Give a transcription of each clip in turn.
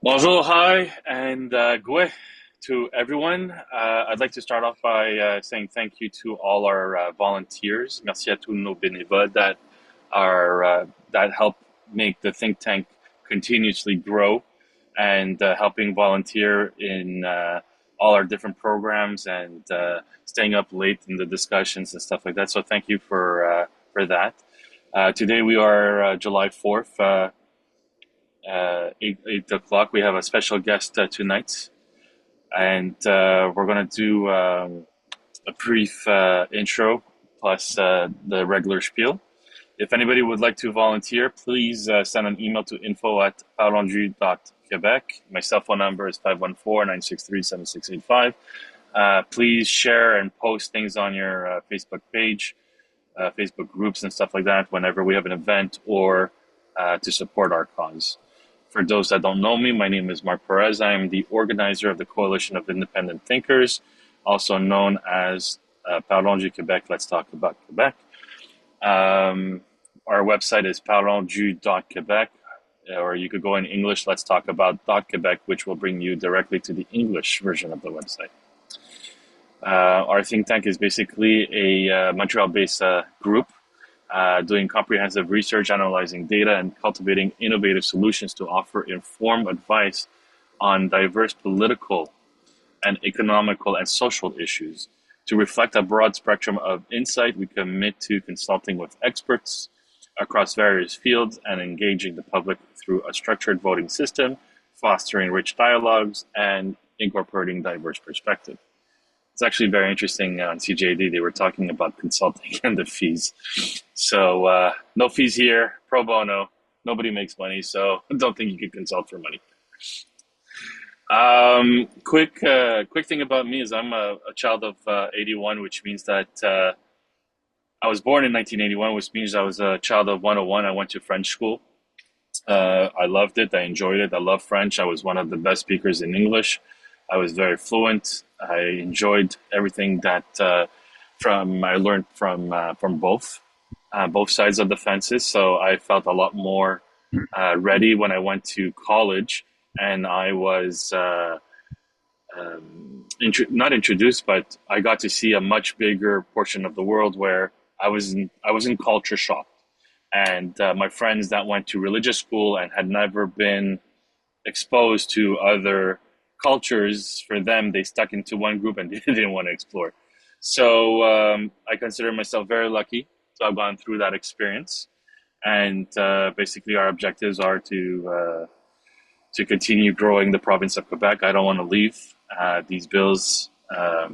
Bonjour, hi, and gue to everyone. I'd like to start off by saying thank you to all our volunteers. Merci à tous nos bénévoles that help make the think tank continuously grow and helping volunteer in all our different programs and staying up late in the discussions and stuff like that. So thank you for that. Today we are July 4th. 8 o'clock. We have a special guest tonight, and we're going to do a brief intro plus the regular spiel. If anybody would like to volunteer, please send an email to info@parlonsdu.quebec. My cell phone number is 514-963-7685. Please share and post things on your Facebook page, Facebook groups and stuff like that whenever we have an event or to support our cause. For those that don't know me, my name is Mark Perez. I am the organizer of the Coalition of Independent Thinkers, also known as Parlons Du Québec, Let's Talk About Quebec. Our website is parlonsdu.quebec, or you could go in English, Let's Talk About .Quebec, which will bring you directly to the English version of the website. Our think tank is basically a Montreal-based group doing comprehensive research, analyzing data, and cultivating innovative solutions to offer informed advice on diverse political and economical and social issues. To reflect a broad spectrum of insight, we commit to consulting with experts across various fields and engaging the public through a structured voting system, fostering rich dialogues, and incorporating diverse perspectives. It's actually very interesting on CJD. They were talking about consulting and the fees. So no fees here, pro bono. Nobody makes money, so I don't think you can consult for money. Quick thing about me is I'm a child of 81, which means that I was born in 1981, which means I was a child of 101. I went to French school. I loved it. I enjoyed it. I love French. I was one of the best speakers in English. I was very fluent. I enjoyed everything that I learned from both sides of the fences. So I felt a lot more ready when I went to college, and I was not introduced, but I got to see a much bigger portion of the world where I was in culture shock. And my friends that went to religious school and had never been exposed to other cultures, for them, they stuck into one group and they didn't want to explore. So I consider myself very lucky to have gone through that experience. And basically, our objectives are to continue growing the province of Quebec. I don't want to leave. These bills are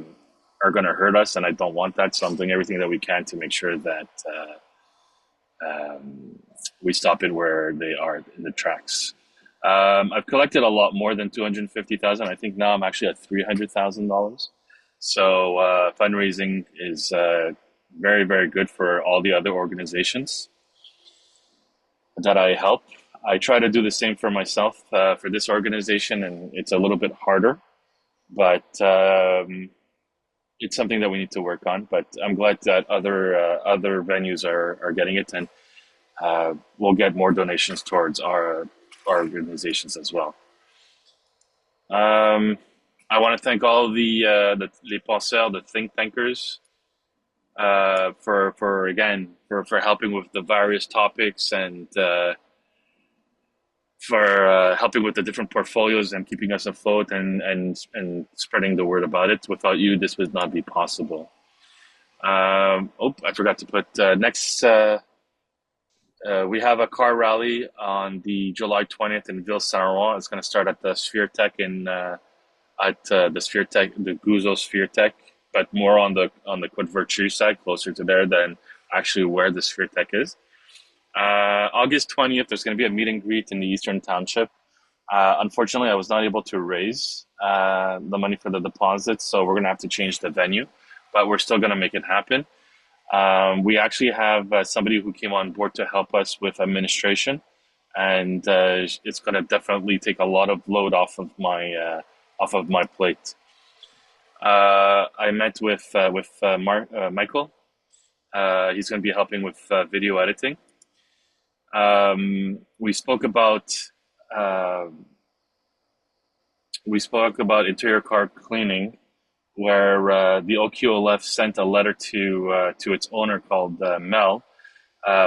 going to hurt us, and I don't want that. So I'm doing everything that we can to make sure that we stop it where they are in the tracks. I've collected a lot more than 250,000. I think now I'm actually at $300,000. So fundraising is very, very good for all the other organizations that I help. I try to do the same for myself for this organization, and it's a little bit harder, but it's something that we need to work on. But I'm glad that other venues are getting it, and we'll get more donations towards our organizations as well. I want to thank all the les penseurs, the think tankers, for helping with the various topics and for helping with the different portfolios and keeping us afloat and spreading the word about it. Without you, this would not be possible. I forgot to put next. We have a car rally on the July 20th in Ville Saint Laurent. It's going to start at the Sphere Tech the Sphere Tech, the Guzzo Sphere Tech, but more on the Côte Vertu side, closer to there than actually where the Sphere Tech is. August 20th, there's going to be a meet and greet in the Eastern Township. Unfortunately, I was not able to raise the money for the deposits, so we're going to have to change the venue, but we're still going to make it happen. We actually have somebody who came on board to help us with administration, and it's going to definitely take a lot of load off of my plate. I met with Michael. He's going to be helping with video editing. We spoke about we spoke about interior car cleaning, where the OQLF sent a letter to its owner called Mel,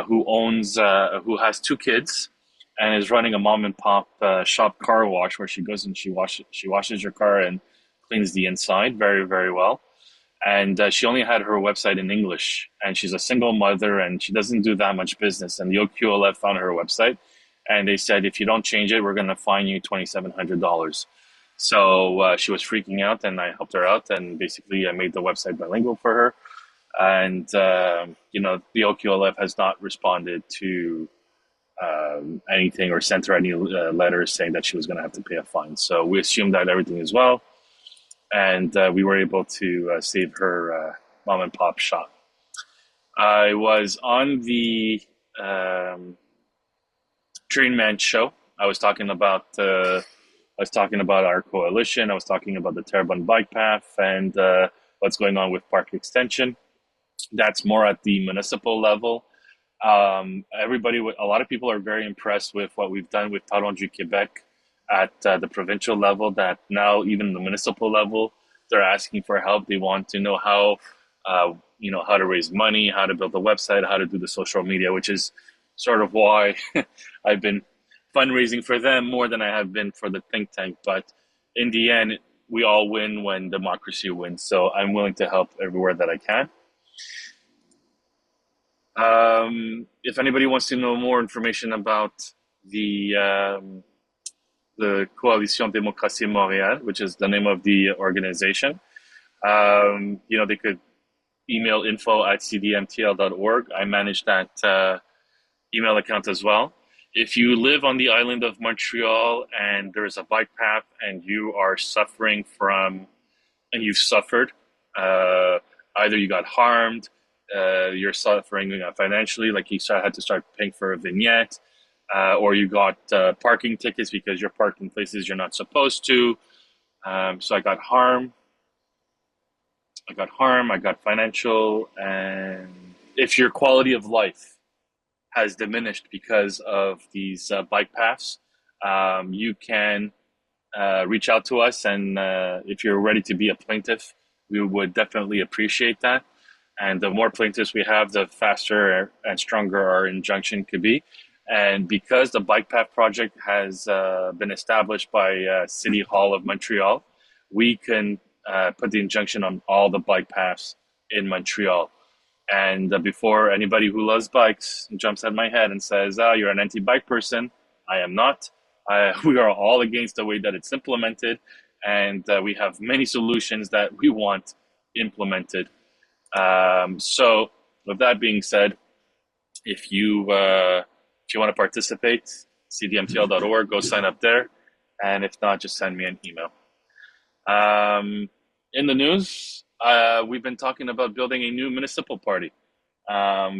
who has two kids and is running a mom and pop shop car wash where she goes and she washes your car and cleans the inside very, very well. And she only had her website in English, and she's a single mother and she doesn't do that much business. And the OQLF found her website, and they said, if you don't change it, we're going to fine you $2,700. So she was freaking out, and I helped her out, and basically I made the website bilingual for her. And the OQLF has not responded to anything or sent her any letters saying that she was going to have to pay a fine. So we assumed that everything is well, and we were able to save her mom and pop shop. I was on the Train Man show. I was talking about our coalition. I was talking about the Terrebonne bike path and what's going on with Park Extension. That's more at the municipal level. A lot of people are very impressed with what we've done with Parlons Du Québec at the provincial level, that now even the municipal level, they're asking for help. They want to know how to raise money, how to build a website, how to do the social media, which is sort of why I've been fundraising for them more than I have been for the think tank. But in the end, we all win when democracy wins. So I'm willing to help everywhere that I can. If anybody wants to know more information about the Coalition Démocratie Montréal, which is the name of the organization, they could email info@cdmtl.org. I manage that email account as well. If you live on the island of Montreal and there's a bike path and you are suffering and you've suffered, either you got harmed, you're suffering financially, like you had to start paying for a vignette, or you got parking tickets because you're parked in places you're not supposed to. So I got harm, I got financial, and if your quality of life has diminished because of these bike paths, you can reach out to us, and if you're ready to be a plaintiff, we would definitely appreciate that. And the more plaintiffs we have, the faster and stronger our injunction could be. And because the Bike Path Project has been established by City Hall of Montreal, we can put the injunction on all the bike paths in Montreal. And before anybody who loves bikes jumps at my head and says, you're an anti-bike person, I am not. We are all against the way that it's implemented, and we have many solutions that we want implemented. So with that being said, if you want to participate, cdmtl.org, go sign up there. And if not, just send me an email. In the news, we've been talking about building a new municipal party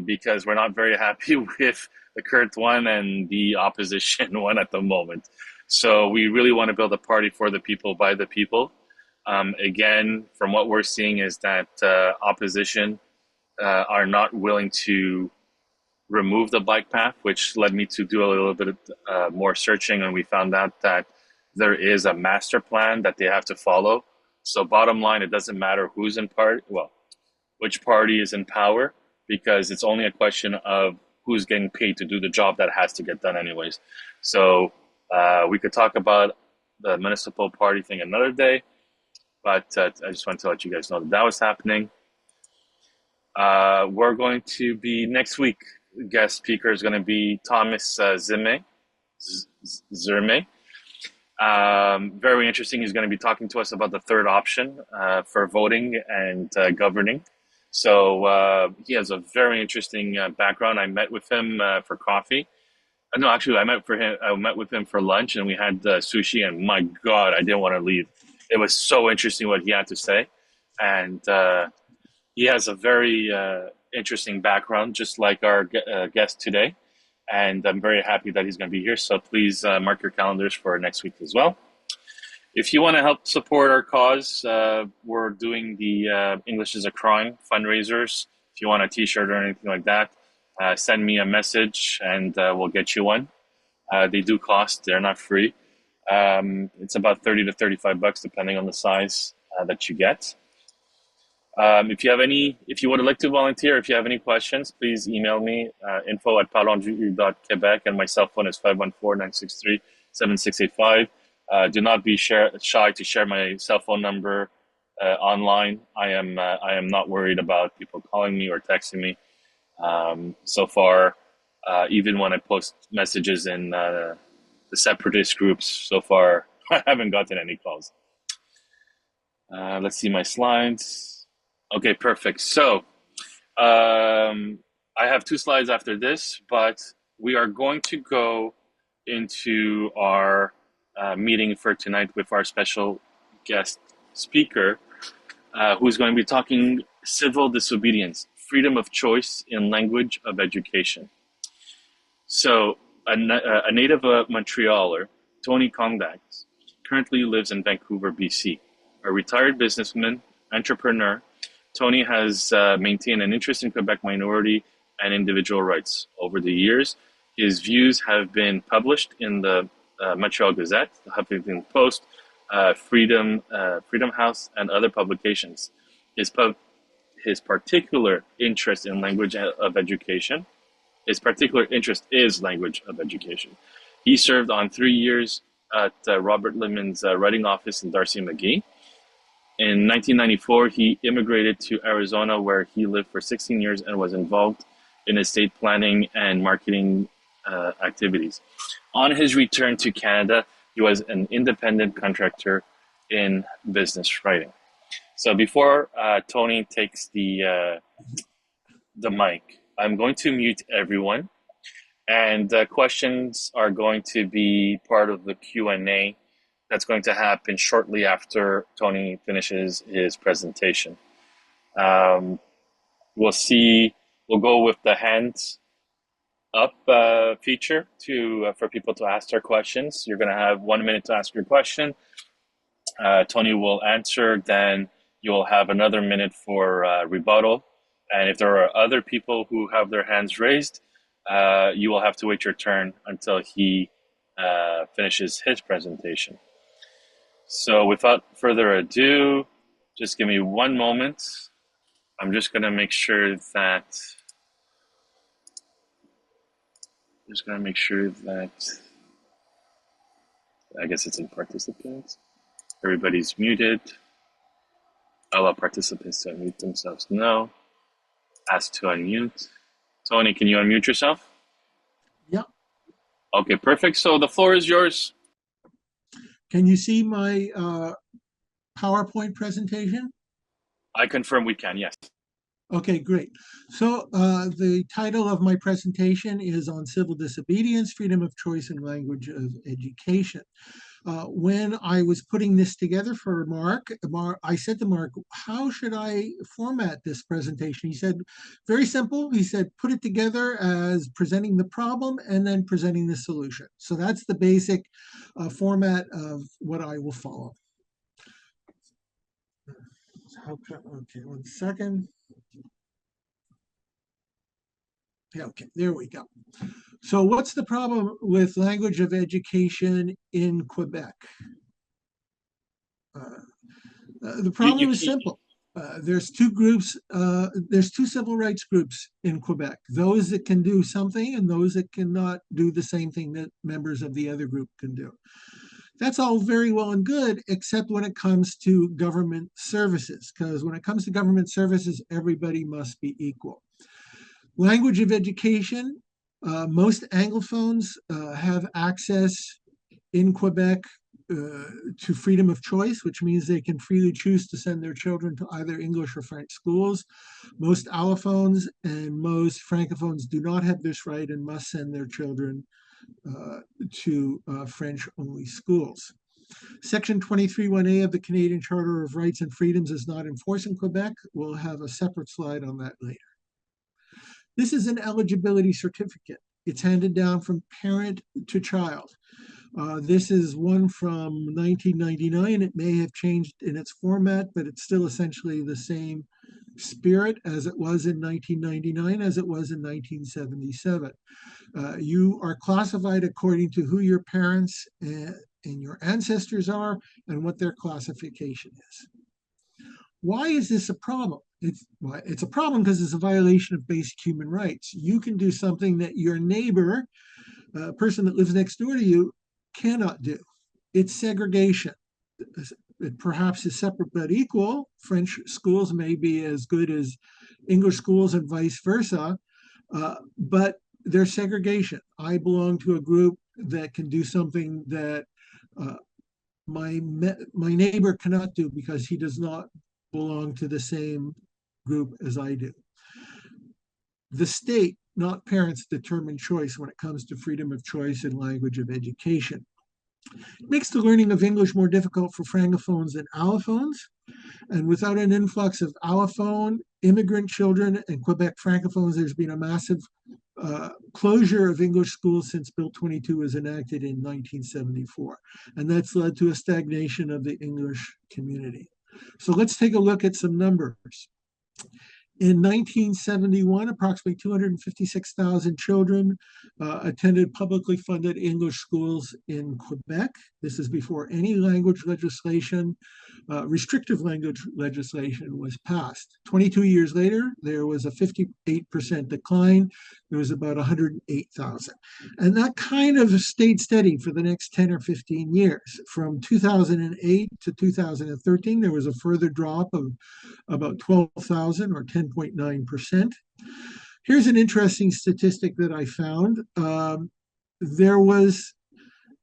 because we're not very happy with the current one and the opposition one at the moment. So we really want to build a party for the people, by the people. Again, from what we're seeing is that opposition are not willing to remove the bike path, which led me to do a little bit more searching, and we found out that there is a master plan that they have to follow. So bottom line, it doesn't matter who's in which party is in power, because it's only a question of who's getting paid to do the job that has to get done anyways. So we could talk about the municipal party thing another day, but I just wanted to let you guys know that was happening. We're going to be next week. Guest speaker is going to be Thomas Zerme. Very interesting. He's going to be talking to us about the third option for voting and governing. So he has a very interesting background. I met with him for coffee. No, actually, I met with him for lunch, and we had sushi. And my God, I didn't want to leave. It was so interesting what he had to say, and he has a very interesting background, just like our guest today. And I'm very happy that he's going to be here. So please mark your calendars for next week as well. If you want to help support our cause, we're doing the English is a Crime fundraisers. If you want a t-shirt or anything like that, send me a message and we'll get you one. They do cost. They're not free. It's about 30 to 35 bucks, depending on the size that you get. If you would like to volunteer, if you have any questions, please email me, info@parlonsdu.quebec, and my cell phone is 514-963-7685. Do not be shy to share my cell phone number online. I am not worried about people calling me or texting me. So far, even when I post messages in the separatist groups, so far I haven't gotten any calls. Let's see my slides. Okay, perfect. So I have 2 slides after this, but we are going to go into our meeting for tonight with our special guest speaker, who's going to be talking civil disobedience, freedom of choice in language of education. So a native Montrealer, Tony Kondaks, currently lives in Vancouver, BC. A retired businessman, entrepreneur, Tony has maintained an interest in Quebec minority and individual rights. Over the years, his views have been published in the Montreal Gazette, the Huffington Post, Freedom House, and other publications. His particular interest in language of education, his particular interest is language of education. He served on 3 years at Robert Libman's writing office in D'Arcy McGee. In 1994, he immigrated to Arizona, where he lived for 16 years and was involved in estate planning and marketing activities. On his return to Canada, he was an independent contractor in business writing. So before Tony takes the mic, I'm going to mute everyone, and questions are going to be part of the Q&A that's going to happen shortly after Tony finishes his presentation. We'll go with the hands up feature for people to ask their questions. You're going to have 1 minute to ask your question. Tony will answer, then you'll have another minute for rebuttal. And if there are other people who have their hands raised, you will have to wait your turn until he finishes his presentation. So without further ado, just give me 1 moment. I'm just going to make sure that I guess it's in participants. Everybody's muted. Allow participants to unmute themselves now. Ask to unmute. Tony, can you unmute yourself? Yeah. Okay, perfect. So the floor is yours. Can you see my PowerPoint presentation? I confirm we can, yes. Okay, great. So the title of my presentation is on civil disobedience, freedom of choice and language of education. When I was putting this together for Mark, I said to Mark, how should I format this presentation? He said, very simple. He said, put it together as presenting the problem and then presenting the solution. So that's the basic format of what I will follow. Okay, 1 second. Yeah, okay, there we go. So what's the problem with language of education in Quebec? The problem is simple. There's 2 groups, there's 2 civil rights groups in Quebec, those that can do something and those that cannot do the same thing that members of the other group can do. That's all very well and good, except when it comes to government services, because when it comes to government services, everybody must be equal. Language of education, most Anglophones have access in Quebec to freedom of choice, which means they can freely choose to send their children to either English or French schools. Most allophones and most francophones do not have this right and must send their children to French-only schools. Section 23(1)(a) of the Canadian Charter of Rights and Freedoms is not enforced in Quebec. We'll have a separate slide on that later. This is an eligibility certificate. It's handed down from parent to child. This is one from 1999. It may have changed in its format, but it's still essentially the same spirit as it was in 1999, as it was in 1977. You are classified according to who your parents and your ancestors are and what their classification is. Why is this a problem? It's a problem because it's a violation of basic human rights. You can do something that your neighbor, a person that lives next door to you, cannot do. It's segregation. It perhaps is separate but equal. French schools may be as good as English schools and vice versa, but there's segregation. I belong to a group that can do something that my neighbor cannot do because he does not belong to the same group as I do. The state, not parents, determine choice when it comes to freedom of choice in language of education. It makes the learning of English more difficult for francophones and allophones. And without an influx of allophone, immigrant children, and Quebec francophones, there's been a massive closure of English schools since Bill 22 was enacted in 1974. And that's led to a stagnation of the English community. So let's take a look at some numbers. In 1971, approximately 256,000 children attended publicly funded English schools in Quebec. This is before any language legislation, restrictive language legislation was passed. 22 years later, there was a 58% decline. There was about 108,000. And that kind of stayed steady for the next 10 or 15 years. From 2008 to 2013, there was a further drop of about 12,000 or 10.9%. Here's an interesting statistic that I found. There was,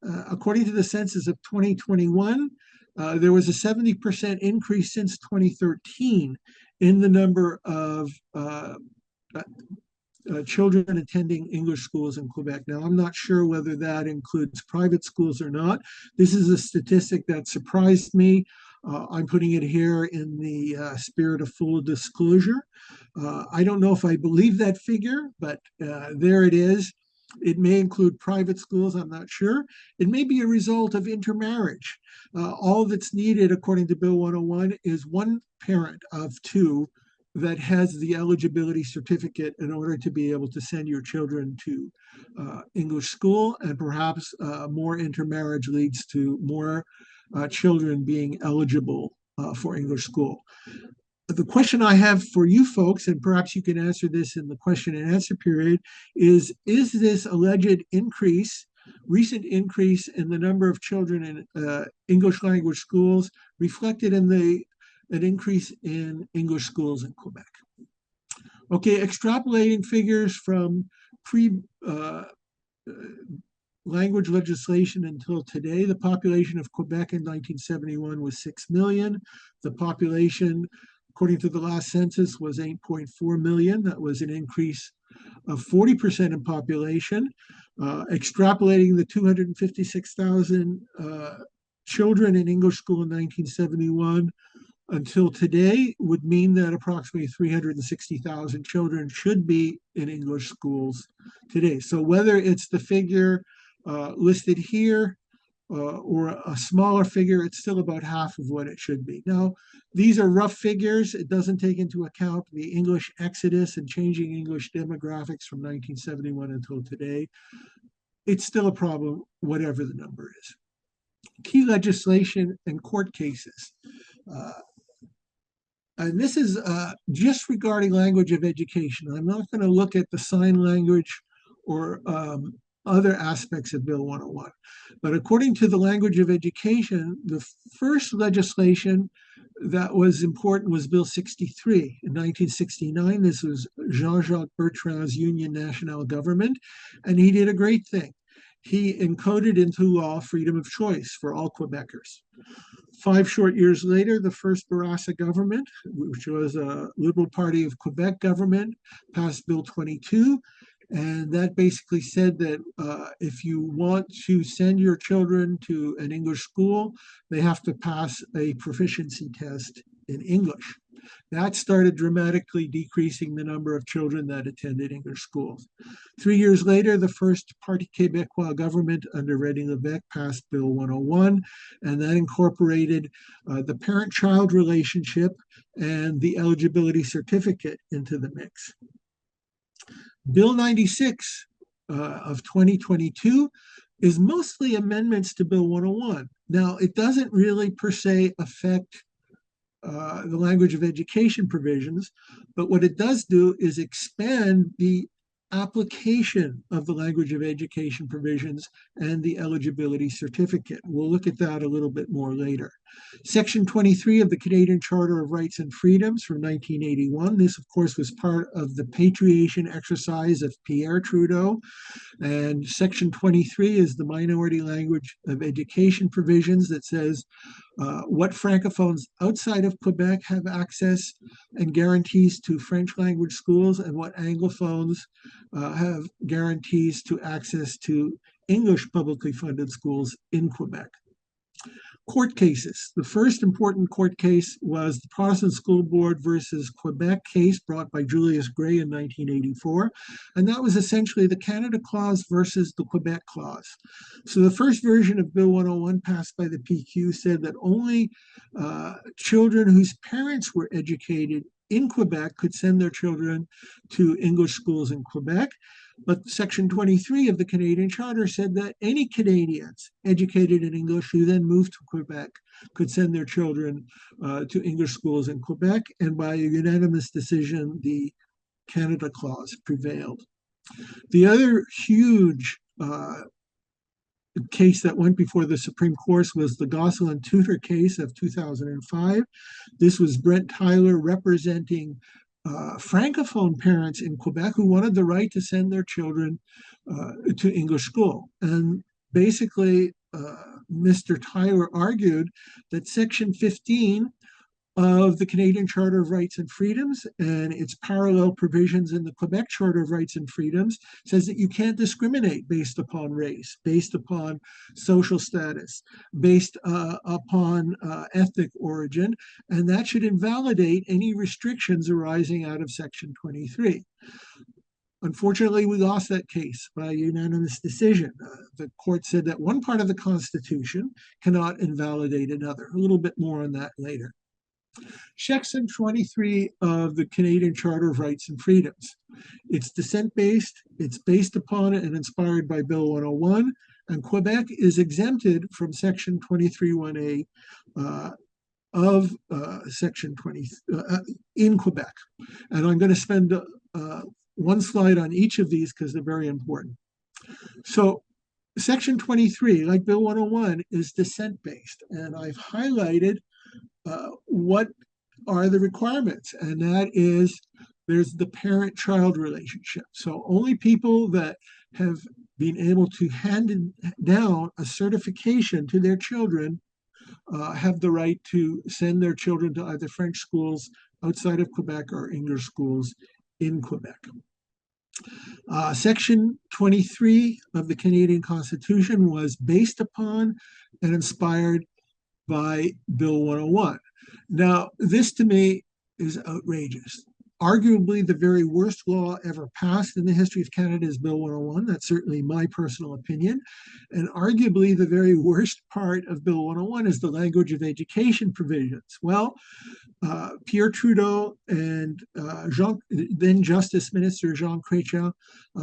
according to the census of 2021, there was a 70% increase since 2013 in the number of children attending English schools in Quebec. Now, I'm not sure whether that includes private schools or not. This is a statistic that surprised me. I'm putting it here in the spirit of full disclosure. I don't know if I believe that figure, but there it is. It may include private schools, I'm not sure. It may be a result of intermarriage. All that's needed, according to Bill 101, is one parent of two that has the eligibility certificate in order to be able to send your children to English school, and perhaps more intermarriage leads to more children being eligible for English school. The question I have for you folks, and perhaps you can answer this in the question and answer period, is this alleged increase, recent increase in the number of children in English language schools reflected in an increase in English schools in Quebec? Okay, extrapolating figures from language legislation until today, the population of Quebec in 1971 was 6 million. The population, according to the last census, was 8.4 million. That was an increase of 40% in population. Extrapolating the 256,000 children in English school in 1971 until today would mean that approximately 360,000 children should be in English schools today. So whether it's the figure listed here or a smaller figure, it's still about half of what it should be. Now, these are rough figures. It doesn't take into account the English exodus and changing English demographics from 1971 until today. It's still a problem, whatever the number is. Key legislation and court cases. And this is just regarding language of education. I'm not going to look at the sign language or other aspects of Bill 101. But according to the language of education, the first legislation that was important was Bill 63 in 1969. This was Jean-Jacques Bertrand's Union Nationale government, and he did a great thing. He encoded into law freedom of choice for all Quebecers. 5 short years later, the first Bourassa government, which was a Liberal Party of Quebec government, passed Bill 22. And that basically said that if you want to send your children to an English school, they have to pass a proficiency test in English. That started dramatically decreasing the number of children that attended English schools. 3 years later, the first Parti Québécois government under René Lévesque passed Bill 101, and that incorporated the parent-child relationship and the eligibility certificate into the mix. Bill 96 of 2022 is mostly amendments to Bill 101. Now, it doesn't really per se affect the language of education provisions, but what it does do is expand the application of the language of education provisions and the eligibility certificate. We'll look at that a little bit more later. Section 23 of the Canadian Charter of Rights and Freedoms from 1981. This, of course, was part of the patriation exercise of Pierre Trudeau. And Section 23 is the minority language of education provisions that says what Francophones outside of Quebec have access and guarantees to French language schools, and what Anglophones have guarantees to access to English publicly funded schools in Quebec. Court cases. The first important court case was the Protestant School Board versus Quebec case brought by Julius Gray in 1984. And that was essentially the Canada Clause versus the Quebec Clause. So the first version of Bill 101 passed by the PQ said that only children whose parents were educated in Quebec could send their children to English schools in Quebec. But Section 23 of the Canadian Charter said that any Canadians educated in English who then moved to Quebec could send their children to English schools in Quebec. And by a unanimous decision, the Canada Clause prevailed. The other huge case that went before the Supreme Court was the Gosselin Tutor case of 2005. This was Brent Tyler representing Francophone parents in Quebec who wanted the right to send their children to English school. And basically, Mr. Tyler argued that Section 15 of the Canadian Charter of Rights and Freedoms and its parallel provisions in the Quebec Charter of Rights and Freedoms says that you can't discriminate based upon race, based upon social status, based upon ethnic origin, and that should invalidate any restrictions arising out of Section 23. Unfortunately, we lost that case by unanimous decision. The court said that one part of the Constitution cannot invalidate another. A little bit more on that later. Section 23 of the Canadian Charter of Rights and Freedoms. It's dissent-based, it's based upon and inspired by Bill 101, and Quebec is exempted from Section 23(1)A of Section 20 in Quebec. And I'm going to spend one slide on each of these because they're very important. So Section 23, like Bill 101, is dissent-based, and I've highlighted what are the requirements, and that is there's the parent-child relationship. So only people that have been able to hand down a certification to their children have the right to send their children to either French schools outside of Quebec or English schools in Quebec. Section 23 of the Canadian Constitution was based upon and inspired by Bill 101. Now, this to me is outrageous. Arguably, the very worst law ever passed in the history of Canada is Bill 101. That's certainly my personal opinion. And arguably, the very worst part of Bill 101 is the language of education provisions. Well, Pierre Trudeau and then Justice Minister Jean Chrétien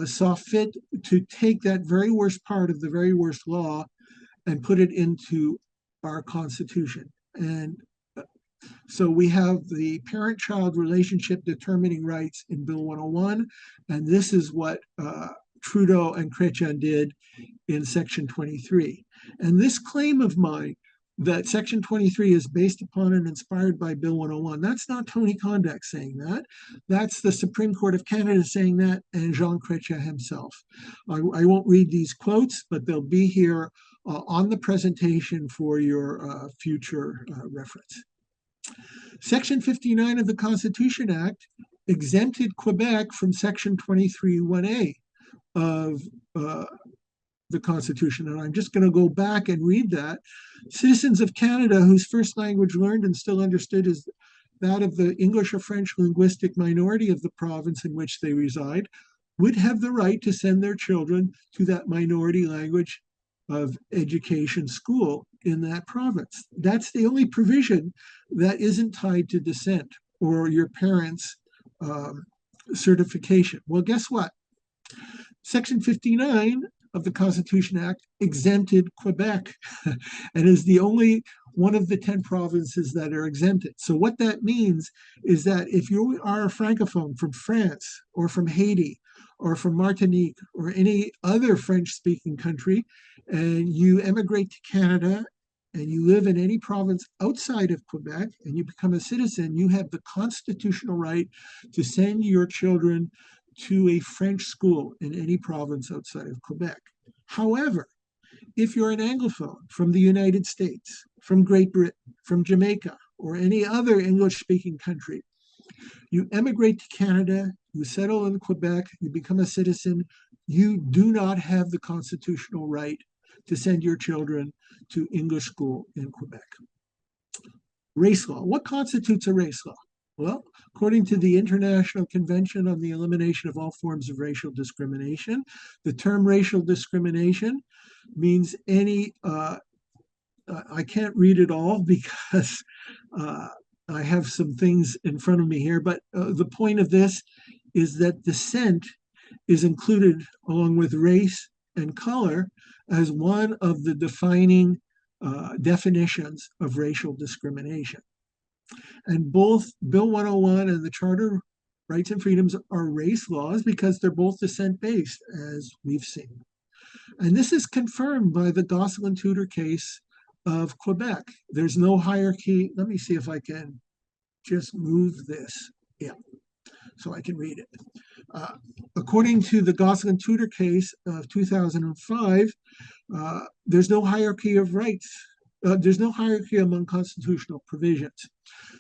saw fit to take that very worst part of the very worst law and put it into our Constitution. And so we have the parent-child relationship determining rights in Bill 101, and this is what Trudeau and Chrétien did in Section 23. And this claim of mine that Section 23 is based upon and inspired by Bill 101, that's not Tony Kondaks saying that. That's the Supreme Court of Canada saying that, and Jean Chrétien himself. I won't read these quotes, but they'll be here on the presentation for your future reference. Section 59 of the Constitution Act exempted Quebec from Section 23(1)A of the Constitution. And I'm just going to go back and read that. Citizens of Canada whose first language learned and still understood is that of the English or French linguistic minority of the province in which they reside would have the right to send their children to that minority language of education school in that province. That's the only provision that isn't tied to dissent or your parents' certification. Well, guess what? Section 59 of the Constitution Act exempted Quebec and is the only one of the 10 provinces that are exempted. So what that means is that if you are a francophone from France or from Haiti or from Martinique or any other French-speaking country, and you emigrate to Canada and you live in any province outside of Quebec and you become a citizen, you have the constitutional right to send your children to a French school in any province outside of Quebec. However, if you're an Anglophone from the United States, from Great Britain, from Jamaica, or any other English-speaking country, you emigrate to Canada, you settle in Quebec, you become a citizen, you do not have the constitutional right to send your children to English school in Quebec. Race law. What constitutes a race law? Well, according to the International Convention on the Elimination of All Forms of Racial Discrimination, the term racial discrimination means any, I can't read it all because I have some things in front of me here, but the point of this is that descent is included along with race and color as one of the defining definitions of racial discrimination. And both Bill 101 and the Charter Rights and Freedoms are race laws because they're both descent-based, as we've seen. And this is confirmed by the Gosselin-Tudor case of Quebec. There's no hierarchy. Let me see if I can just move this. Yeah, so I can read it. According to the Gosselin-Tudor case of 2005, there's no hierarchy of rights. There's no hierarchy among constitutional provisions.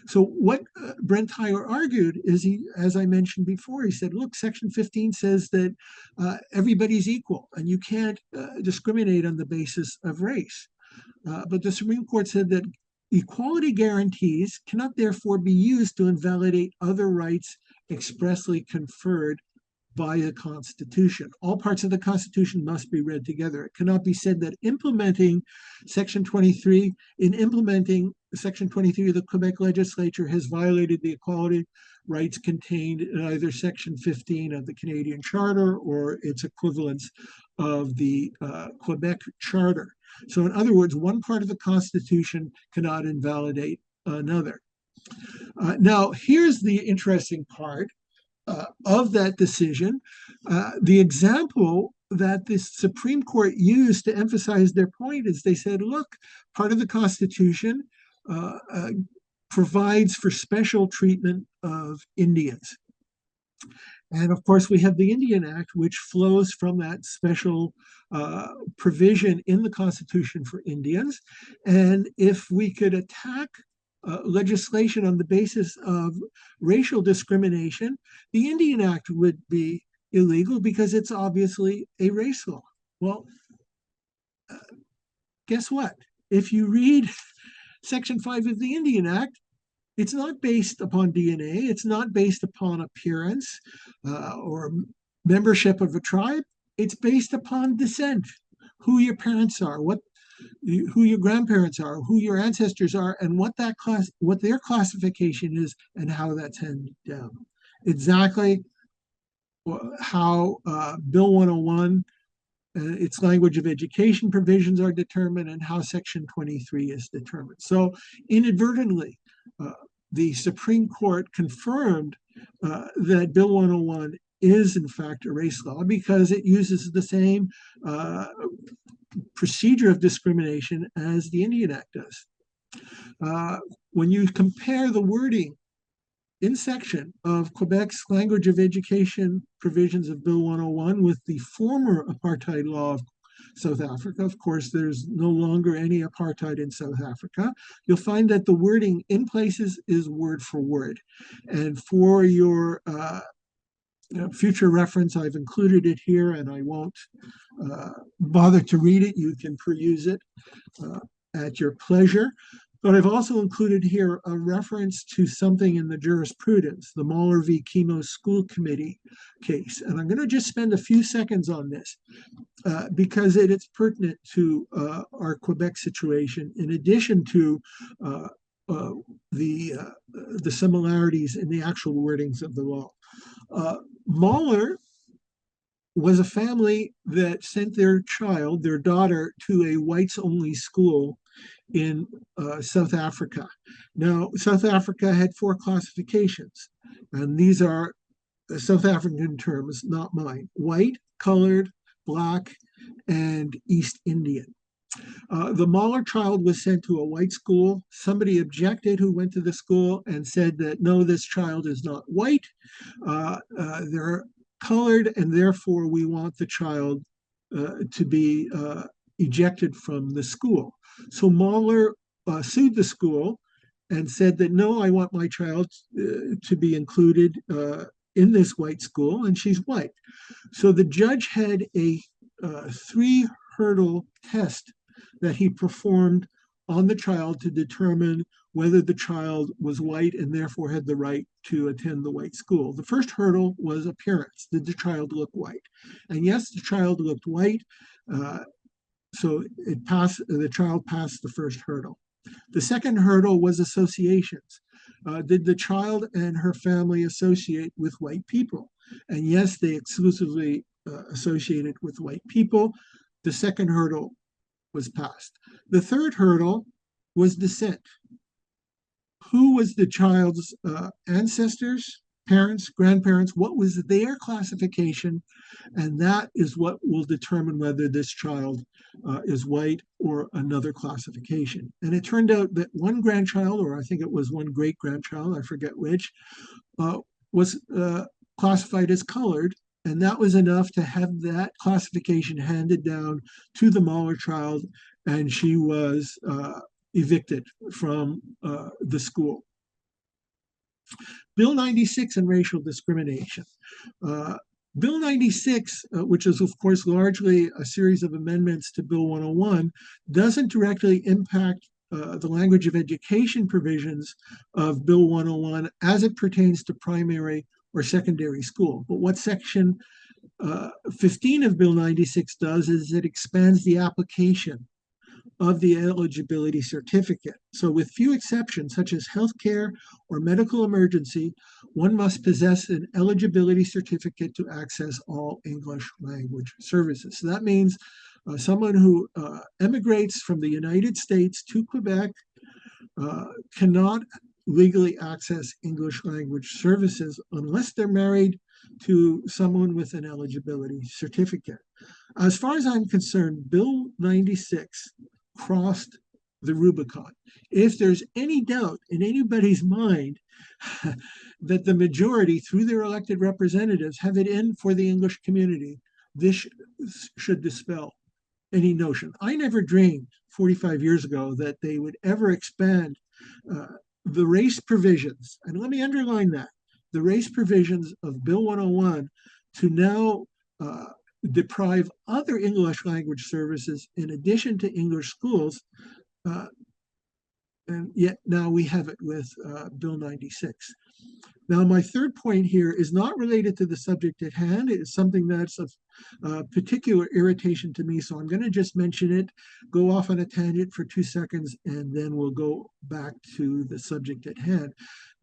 So what Brent Tyler argued is, he, as I mentioned before, he said, look, Section 15 says that everybody's equal and you can't discriminate on the basis of race. But the Supreme Court said that equality guarantees cannot therefore be used to invalidate other rights expressly conferred by the Constitution. All parts of the Constitution must be read together. It cannot be said that implementing Section 23, in implementing Section 23 of the Quebec legislature has violated the equality rights contained in either Section 15 of the Canadian Charter or its equivalents of the Quebec Charter. So in other words, one part of the Constitution cannot invalidate another. Now, here's the interesting part of that decision. The example that the Supreme Court used to emphasize their point is they said, look, part of the Constitution provides for special treatment of Indians. And of course, we have the Indian Act, which flows from that special provision in the Constitution for Indians. And if we could attack legislation on the basis of racial discrimination, the Indian Act would be illegal because it's obviously a race law. Well, guess what? If you read Section 5 of the Indian Act, it's not based upon DNA. It's not based upon appearance or membership of a tribe. It's based upon descent, who your parents are, who your grandparents are, who your ancestors are, and what their classification is, and how that's handed down. Exactly how Bill 101, its language of education provisions are determined, and how Section 23 is determined. So inadvertently, the Supreme Court confirmed that Bill 101 is in fact a race law because it uses the same procedure of discrimination as the Indian Act does. When you compare the wording in section of Quebec's language of education provisions of Bill 101 with the former apartheid law of South Africa, of course, there's no longer any apartheid in South Africa, you'll find that the wording in places is word for word. And for your future reference, I've included it here, and I won't bother to read it. You can peruse it at your pleasure. But I've also included here a reference to something in the jurisprudence, the Mahler v. Chemo School Committee case. And I'm going to just spend a few seconds on this because it's pertinent to our Quebec situation, in addition to the similarities in the actual wordings of the law. Mahler was a family that sent their child, their daughter, to a whites-only school in South Africa. Now, South Africa had 4 classifications, and these are South African terms, not mine: white, colored, black, and East Indian. The Mahler child was sent to a white school. Somebody objected who went to the school and said that no, this child is not white. They're colored, and therefore we want the child to be ejected from the school. So Mahler sued the school and said that no, I want my child to be included in this white school, and she's white. So the judge had a 3-hurdle test that he performed on the child to determine whether the child was white and therefore had the right to attend the white school. The first hurdle was appearance. Did the child look white? And yes, the child looked white. So the child passed the first hurdle. The second hurdle was associations. Did the child and her family associate with white people? And yes, they exclusively associated with white people. The second hurdle was passed. The third hurdle was descent. Who was the child's ancestors, parents, grandparents? What was their classification? And that is what will determine whether this child is white or another classification. And it turned out that one grandchild, or I think it was one great grandchild, I forget which, was classified as colored. And that was enough to have that classification handed down to the Mahler child, and she was evicted from the school. Bill 96 and racial discrimination. Bill 96, which is, of course, largely a series of amendments to Bill 101, doesn't directly impact the language of education provisions of Bill 101 as it pertains to primary or secondary school. But what Section 15 of Bill 96 does is it expands the application of the eligibility certificate. So with few exceptions, such as healthcare or medical emergency, one must possess an eligibility certificate to access all English language services. So that means someone who emigrates from the United States to Quebec cannot legally access English language services unless they're married to someone with an eligibility certificate. As far as I'm concerned, Bill 96 crossed the Rubicon. If there's any doubt in anybody's mind that the majority, through their elected representatives, have it in for the English community, this should dispel any notion. I never dreamed 45 years ago that they would ever expand the race provisions, and let me underline that, the race provisions of Bill 101 to now deprive other English language services in addition to English schools, and yet now we have it with Bill 96. Now, my third point here is not related to the subject at hand. It is something that's of particular irritation to me, so I'm going to just mention it, go off on a tangent for 2 seconds, and then we'll go back to the subject at hand.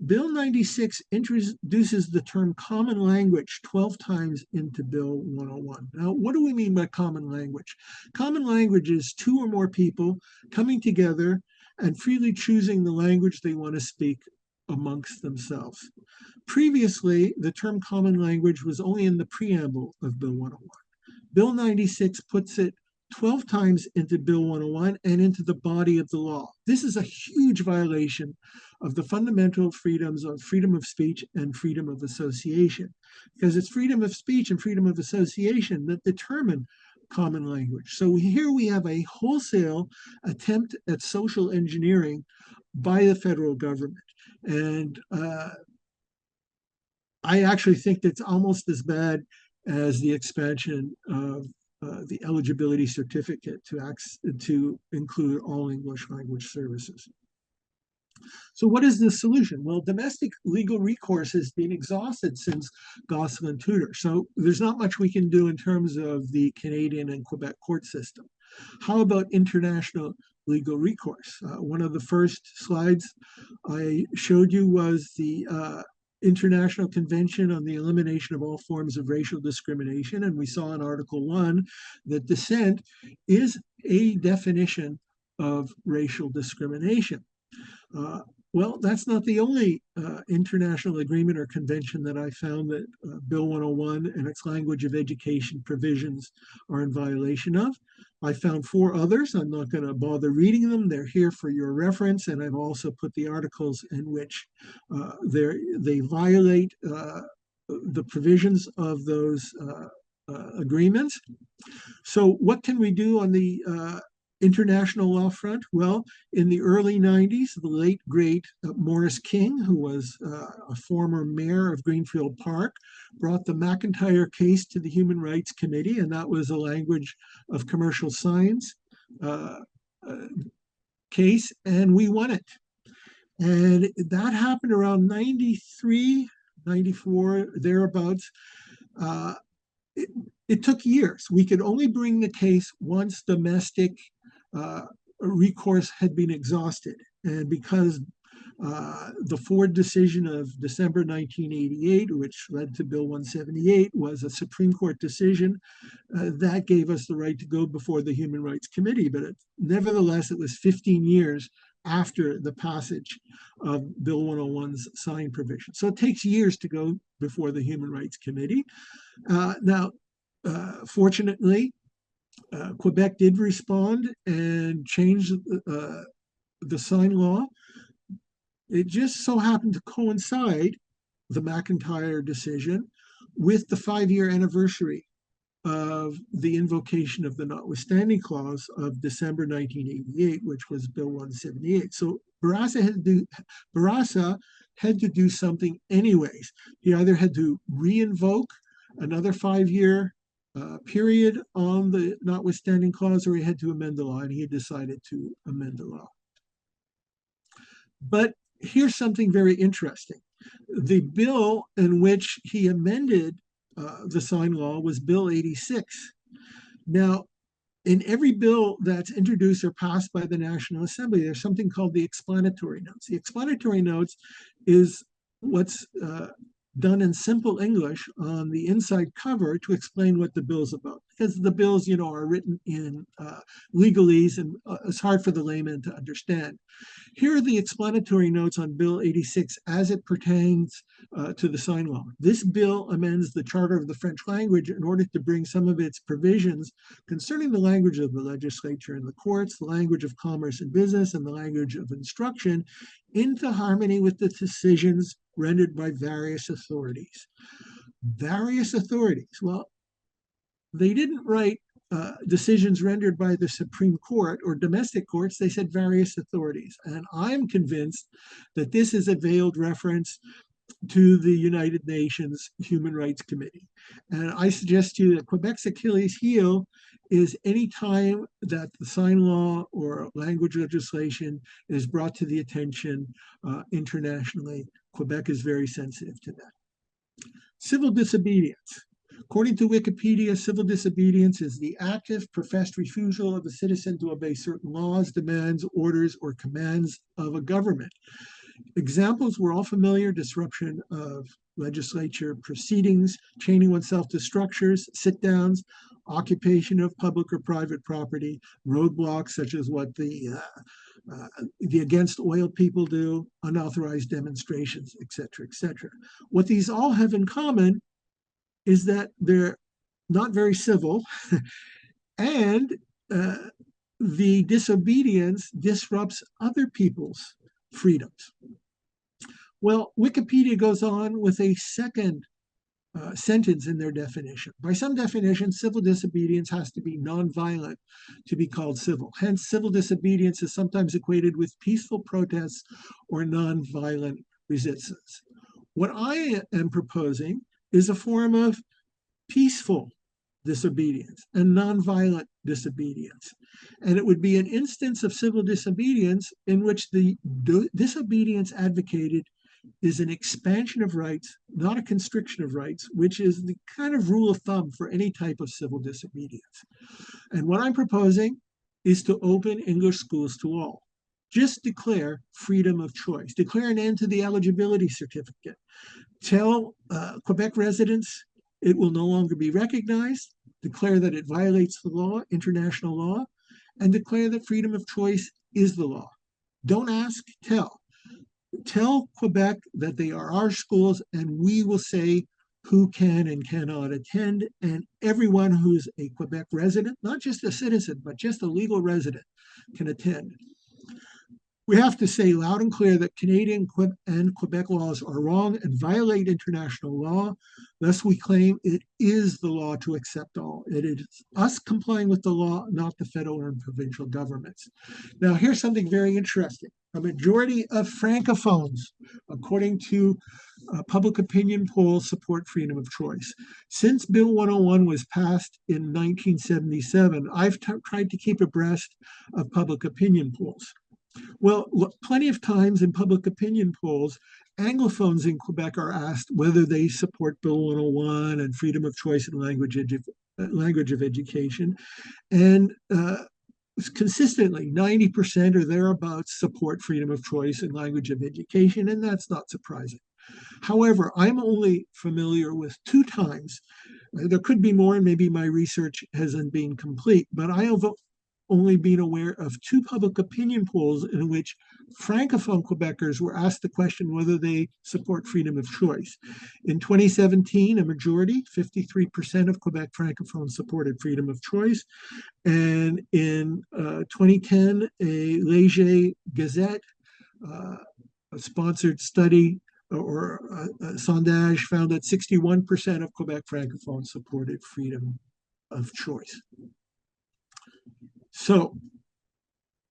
Bill 96 introduces the term common language 12 times into Bill 101. Now, what do we mean by common language? Common language is 2 or more people coming together and freely choosing the language they want to speak amongst themselves. Previously, the term common language was only in the preamble of Bill 101. Bill 96 puts it 12 times into Bill 101 and into the body of the law. This is a huge violation of the fundamental freedoms of freedom of speech and freedom of association, because it's freedom of speech and freedom of association that determine common language. So here we have a wholesale attempt at social engineering by the federal government. And I actually think that's almost as bad as the expansion of the eligibility certificate to include all English language services. So what is the solution? Well, domestic legal recourse has been exhausted since Gosselin Tudor. So there's not much we can do in terms of the Canadian and Quebec court system. How about international legal recourse? One of the first slides I showed you was the International Convention on the Elimination of All Forms of Racial Discrimination, and we saw in Article 1 that dissent is a definition of racial discrimination. Well, that's not the only international agreement or convention that I found that Bill 101 and its language of education provisions are in violation of. I found 4 others. I'm not going to bother reading them. They're here for your reference, and I've also put the articles in which they violate the provisions of those agreements. So what can we do on the international law front? Well, in the early 90s, the late, great Morris King, who was a former mayor of Greenfield Park, brought the McIntyre case to the Human Rights Committee, and that was a language of commercial science case, and we won it. And that happened around 93, 94, thereabouts. It took years. We could only bring the case once domestic recourse had been exhausted. And because the Ford decision of December 1988, which led to Bill 178, was a Supreme Court decision, that gave us the right to go before the Human Rights Committee. But nevertheless, it was 15 years after the passage of Bill 101's sign provision. So it takes years to go before the Human Rights Committee. Fortunately, Quebec did respond and change the sign law. It just so happened to coincide, the McIntyre decision, with the 5-year anniversary of the invocation of the notwithstanding clause of December 1988, which was Bill 178. So Bourassa had to do something anyways. He either had to re-invoke another 5-year period on the notwithstanding clause, or he had to amend the law, and he had decided to amend the law. But here's something very interesting. The bill in which he amended the sign law was Bill 86. Now, in every bill that's introduced or passed by the National Assembly, there's something called the explanatory notes. The explanatory notes is what's done in simple English on the inside cover to explain what the bill's about. Because the bills, are written in legalese, and it's hard for the layman to understand. Here are the explanatory notes on Bill 86 as it pertains to the sign law. This bill amends the Charter of the French language in order to bring some of its provisions concerning the language of the legislature and the courts, the language of commerce and business, and the language of instruction into harmony with the decisions rendered by various authorities. Various authorities. Well, they didn't write decisions rendered by the Supreme Court or domestic courts. They said various authorities. And I'm convinced that this is a veiled reference to the United Nations Human Rights Committee. And I suggest to you that Quebec's Achilles heel is any time that the sign law or language legislation is brought to the attention internationally. Quebec is very sensitive to that. Civil disobedience. According to Wikipedia, civil disobedience is the active, professed refusal of a citizen to obey certain laws, demands, orders, or commands of a government. Examples we're all familiar: disruption of legislature proceedings, chaining oneself to structures, sit-downs, occupation of public or private property, roadblocks such as what the Against Oil people do, unauthorized demonstrations, etc., etc. What these all have in common is that they're not very civil, and the disobedience disrupts other people's freedoms. Well, Wikipedia goes on with a second sentence in their definition. By some definitions, civil disobedience has to be nonviolent to be called civil. Hence, civil disobedience is sometimes equated with peaceful protests or nonviolent resistance. What I am proposing is a form of peaceful disobedience and nonviolent disobedience. And it would be an instance of civil disobedience in which the disobedience advocated is an expansion of rights, not a constriction of rights, which is the kind of rule of thumb for any type of civil disobedience. And what I'm proposing is to open English schools to all. Just declare freedom of choice. Declare an end to the eligibility certificate. Tell Quebec residents it will no longer be recognized. Declare that it violates the law, international law, and declare that freedom of choice is the law. Don't ask, tell. Tell Quebec that they are our schools, and we will say who can and cannot attend, and everyone who's a Quebec resident, not just a citizen, but just a legal resident, can attend. We have to say loud and clear that Canadian and Quebec laws are wrong and violate international law. Thus, we claim it is the law to accept all. It is us complying with the law, not the federal and provincial governments. Now, here's something very interesting. A majority of Francophones, according to public opinion polls, support freedom of choice. Since Bill 101 was passed in 1977, I've tried to keep abreast of public opinion polls. Well, plenty of times in public opinion polls, Anglophones in Quebec are asked whether they support Bill 101 and freedom of choice in language of education. And consistently, 90% or thereabouts support freedom of choice in language of education, and that's not surprising. However, I'm only familiar with 2 times. There could be more, and maybe my research hasn't been complete, but I have only been aware of 2 public opinion polls in which Francophone Quebecers were asked the question whether they support freedom of choice. In 2017, a majority, 53% of Quebec Francophones supported freedom of choice. And in 2010, a Léger Gazette, a sponsored study or a sondage found that 61% of Quebec Francophones supported freedom of choice. So,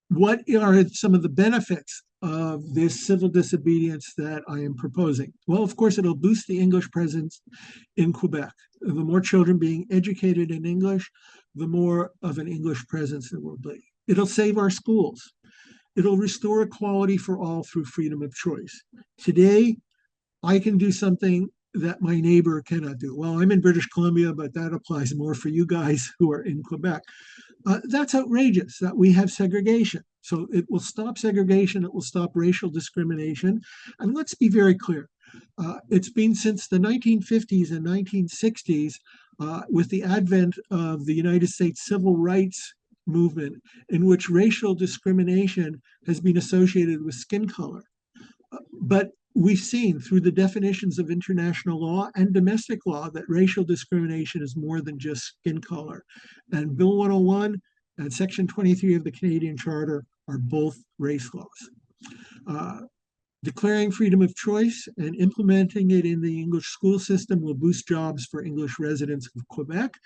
what are some of the benefits of this civil disobedience that I am proposing? Well, of course, it'll boost the English presence in Quebec. The more children being educated in English, the more of an English presence there will be. It'll save our schools. It'll restore equality for all through freedom of choice. Today, I can do something that my neighbor cannot do. Well, I'm in British Columbia, but that applies more for you guys who are in Quebec. That's outrageous that we have segregation. So it will stop segregation, it will stop racial discrimination. And let's be very clear. It's been since the 1950s and 1960s, with the advent of the United States civil rights movement, in which racial discrimination has been associated with skin color. But we've seen through the definitions of international law and domestic law that racial discrimination is more than just skin color. And Bill 101 and Section 23 of the Canadian Charter are both race laws. Declaring freedom of choice and implementing it in the English school system will boost jobs for English residents of Quebec,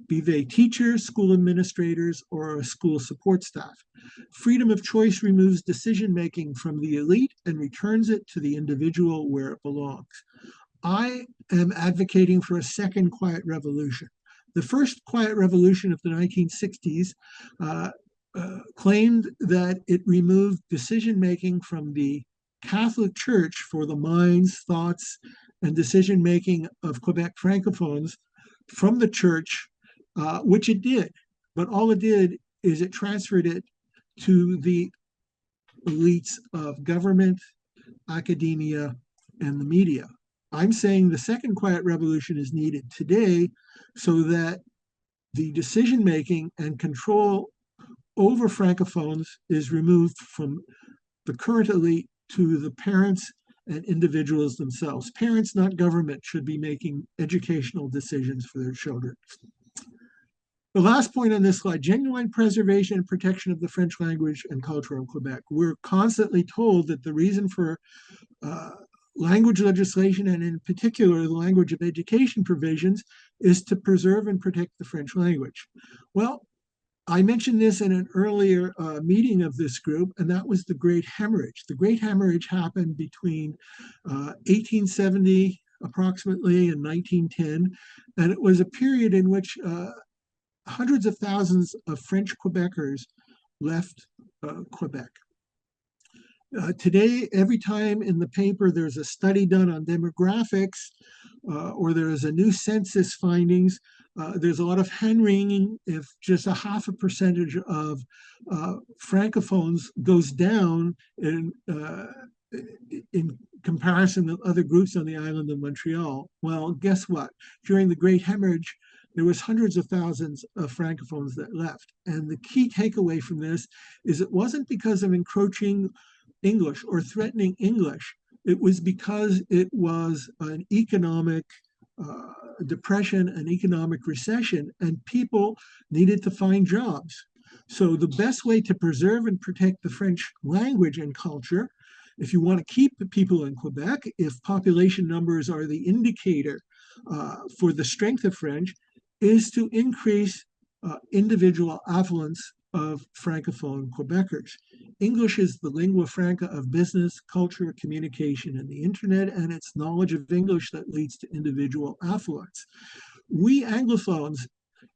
be they teachers, school administrators, or school support staff. Freedom of choice removes decision-making from the elite and returns it to the individual where it belongs. I am advocating for a second quiet revolution. The first quiet revolution of the 1960s claimed that it removed decision-making from the Catholic Church for the minds, thoughts, and decision-making of Quebec Francophones from the church, which it did. But all it did is it transferred it to the elites of government, academia, and the media. I'm saying the second quiet revolution is needed today so that the decision-making and control over Francophones is removed from the current elite to the parents and individuals themselves. Parents, not government, should be making educational decisions for their children. The last point on this slide, genuine preservation and protection of the French language and culture in Quebec. We're constantly told that the reason for language legislation, and in particular the language of education provisions, is to preserve and protect the French language. Well, I mentioned this in an earlier meeting of this group, and that was the Great Hemorrhage. The Great Hemorrhage happened between 1870 approximately and 1910, and it was a period in which hundreds of thousands of French Quebecers left Quebec. Today, every time in the paper there's a study done on demographics or there is a new census findings, There's a lot of hand wringing if just a half a percentage of francophones goes down in comparison with other groups on the island of Montreal. Well, guess what? During the Great Hemorrhage, there was hundreds of thousands of francophones that left. And the key takeaway from this is it wasn't because of encroaching English or threatening English. It was because it was an economic depression, an economic recession, and people needed to find jobs. So the best way to preserve and protect the French language and culture, if you want to keep people in Quebec, if population numbers are the indicator for the strength of French, is to increase individual affluence of Francophone Quebecers. English is the lingua franca of business, culture, communication, and the internet, and it's knowledge of English that leads to individual affluence. We Anglophones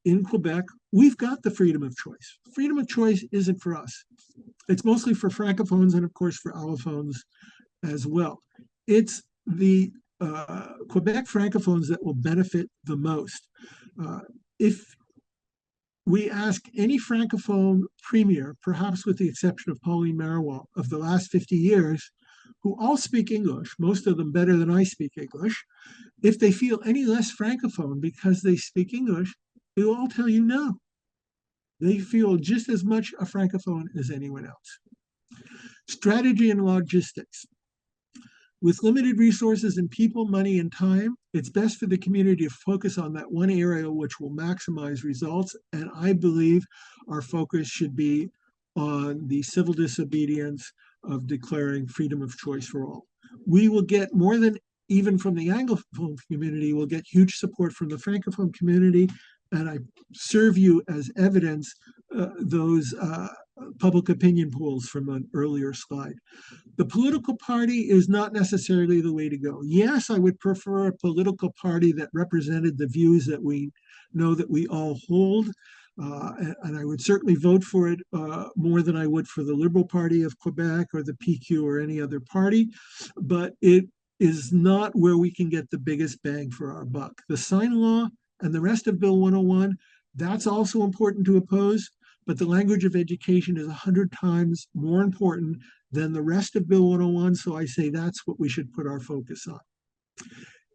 in Quebec, we've got the freedom of choice. Freedom of choice isn't for us. It's mostly for Francophones and, of course, for allophones as well. It's the Quebec Francophones that will benefit the most. If we ask any Francophone premier, perhaps with the exception of Pauline Marois, of the last 50 years, who all speak English, most of them better than I speak English, if they feel any less Francophone because they speak English, they will all tell you no. They feel just as much a Francophone as anyone else. Strategy and logistics. With limited resources in people, money, and time, it's best for the community to focus on that one area which will maximize results. And I believe our focus should be on the civil disobedience of declaring freedom of choice for all. We will get more than even from the Anglophone community, we'll get huge support from the Francophone community. And I serve you as evidence those public opinion polls from an earlier slide. The political party is not necessarily the way to go. Yes, I would prefer a political party that represented the views that we know that we all hold. And I would certainly vote for it more than I would for the Liberal Party of Quebec or the PQ or any other party. But it is not where we can get the biggest bang for our buck. The sign law and the rest of Bill 101, that's also important to oppose. But the language of education is 100 times more important than the rest of Bill 101. So I say that's what we should put our focus on.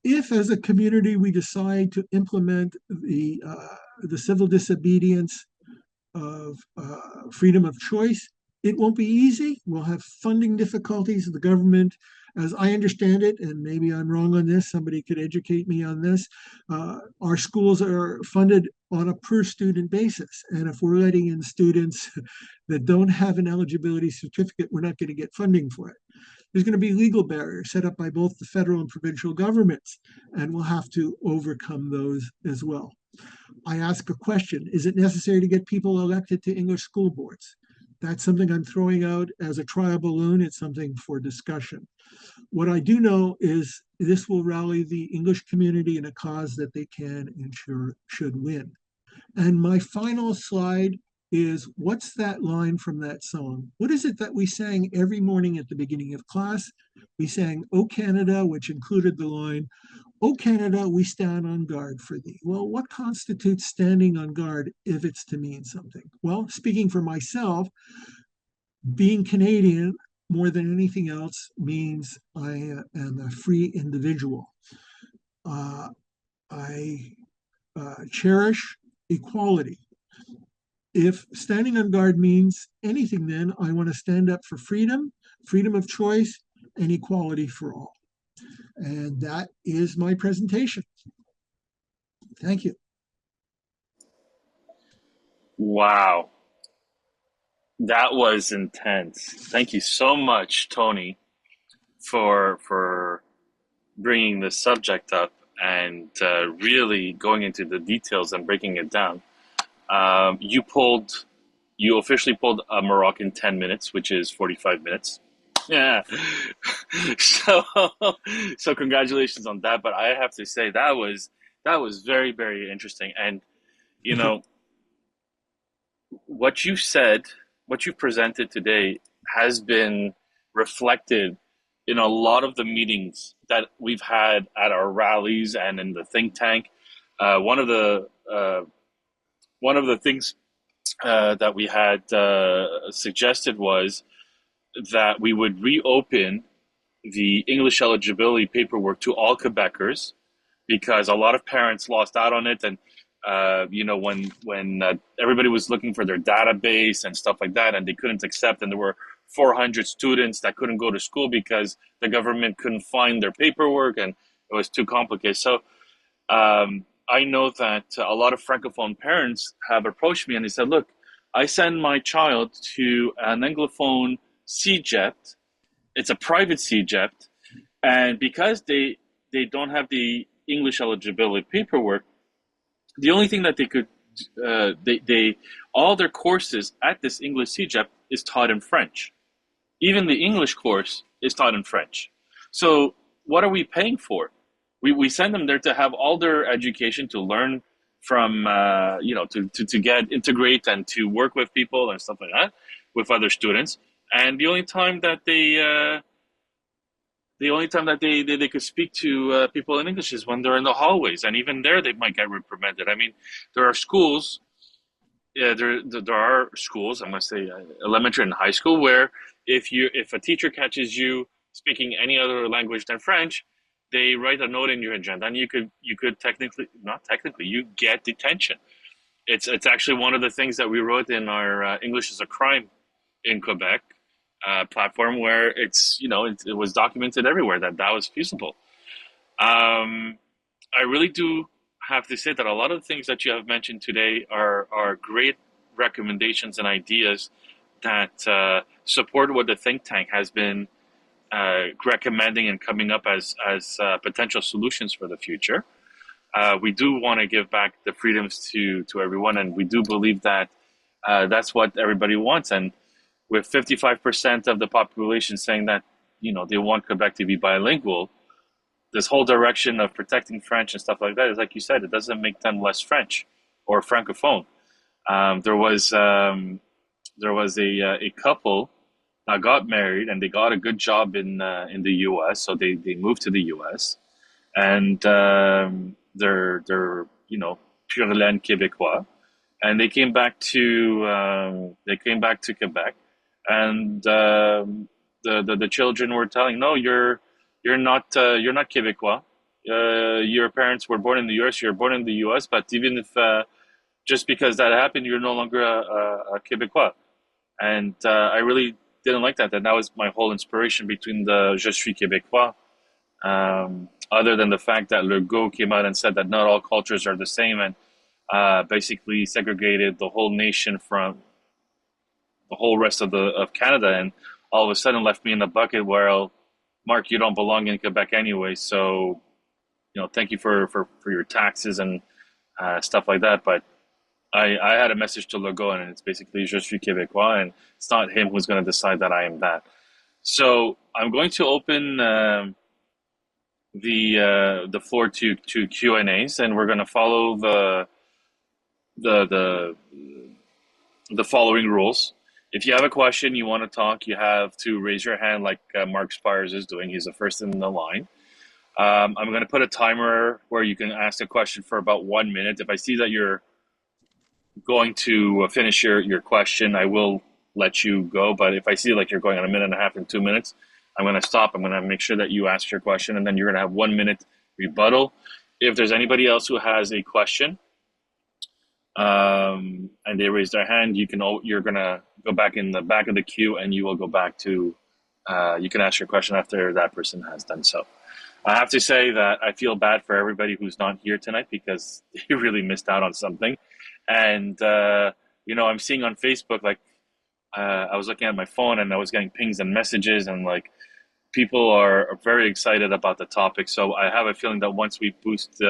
If, as a community, we decide to implement the civil disobedience of freedom of choice, it won't be easy. We'll have funding difficulties. The government, as I understand it, and maybe I'm wrong on this, somebody could educate me on this, our schools are funded on a per student basis. And if we're letting in students that don't have an eligibility certificate, we're not going to get funding for it. There's going to be legal barriers set up by both the federal and provincial governments, and we'll have to overcome those as well. I ask a question, is it necessary to get people elected to English school boards? That's something I'm throwing out as a trial balloon. It's something for discussion. What I do know is this will rally the English community in a cause that they can and should win. And my final slide is, what's that line from that song? What is it that we sang every morning at the beginning of class? We sang, "O Canada," which included the line, "O Canada, we stand on guard for thee." Well, what constitutes standing on guard if it's to mean something? Well, speaking for myself, being Canadian more than anything else means I am a free individual. I cherish equality. If standing on guard means anything, then I want to stand up for freedom, freedom of choice, and equality for all. And that is my presentation. Thank you. Wow. That was intense. Thank you so much, Tony, for bringing this subject up and really going into the details and breaking it down. You officially pulled a Moroccan 10 minutes, which is 45 minutes. Yeah. So congratulations on that. But I have to say that was very, very interesting. And you know, what you said, what you presented today has been reflected in a lot of the meetings that we've had at our rallies and in the think tank. One of the one of the things that we had suggested was that we would reopen the English eligibility paperwork to all Quebecers because a lot of parents lost out on it. And, when everybody was looking for their database and stuff like that, and they couldn't accept, and there were 400 students that couldn't go to school because the government couldn't find their paperwork and it was too complicated. So I know that a lot of Francophone parents have approached me and they said, look, I send my child to an Anglophone CJEP. It's a private CJEP. And because they don't have the English eligibility paperwork, the only thing that they could, all their courses at this English CJEP is taught in French. Even the English course is taught in French. So what are we paying for? We send them there to have all their education, to learn from, to get integrate and to work with people and stuff like that, with other students. And the only time that they could speak to people in English is when they're in the hallways, and even there they might get reprimanded. I mean, there are schools. Yeah, there are schools. I'm going to say elementary and high school where if a teacher catches you speaking any other language than French, they write a note in your agenda, and you could you get detention. It's actually one of the things that we wrote in our English is a Crime in Quebec platform, where it was documented everywhere that was feasible. I really do have to say that a lot of the things that you have mentioned today are great recommendations and ideas that support what the think tank has been recommending and coming up as potential solutions for the future. We do want to give back the freedoms to everyone, and we do believe that that's what everybody wants. And with 55% of the population saying that they want Quebec to be bilingual, this whole direction of protecting French and stuff like that is, like you said, it doesn't make them less French or Francophone. There was a couple that got married and they got a good job in the U.S., so they moved to the U.S. and they're pure laine Québécois, and they came back to Quebec, and the children were telling, no, you're not Québécois. Your parents were born in the U.S. You're born in the U.S., but even if just because that happened, you're no longer a Québécois. And I really didn't like that. And that was my whole inspiration between the Je suis Québécois. Other than the fact that Legault came out and said that not all cultures are the same, and basically segregated the whole nation from the whole rest of Canada, and all of a sudden left me in a bucket where, Mark, you don't belong in Quebec anyway. So, thank you for your taxes and stuff like that. But I had a message to Legault, and it's basically Je suis Québécois, and it's not him who's going to decide that I am that. So I'm going to open the floor to Q&As, and we're going to follow the following rules. If you have a question, you want to talk, you have to raise your hand like Mark Spires is doing. He's the first in the line. I'm going to put a timer where you can ask a question for about 1 minute. If I see that you're going to finish your question, I will let you go. But if I see like you're going on 1.5 minutes and 2 minutes, I'm going to stop. I'm going to make sure that you ask your question, and then you're going to have 1 minute rebuttal. If there's anybody else who has a question, and they raise their hand, you're going to go back in the back of the queue, and you will go back to, you can ask your question after that person has done so. I have to say that I feel bad for everybody who's not here tonight because they really missed out on something. And, I'm seeing on Facebook, like, I was looking at my phone and I was getting pings and messages, and like people are very excited about the topic. So I have a feeling that once we post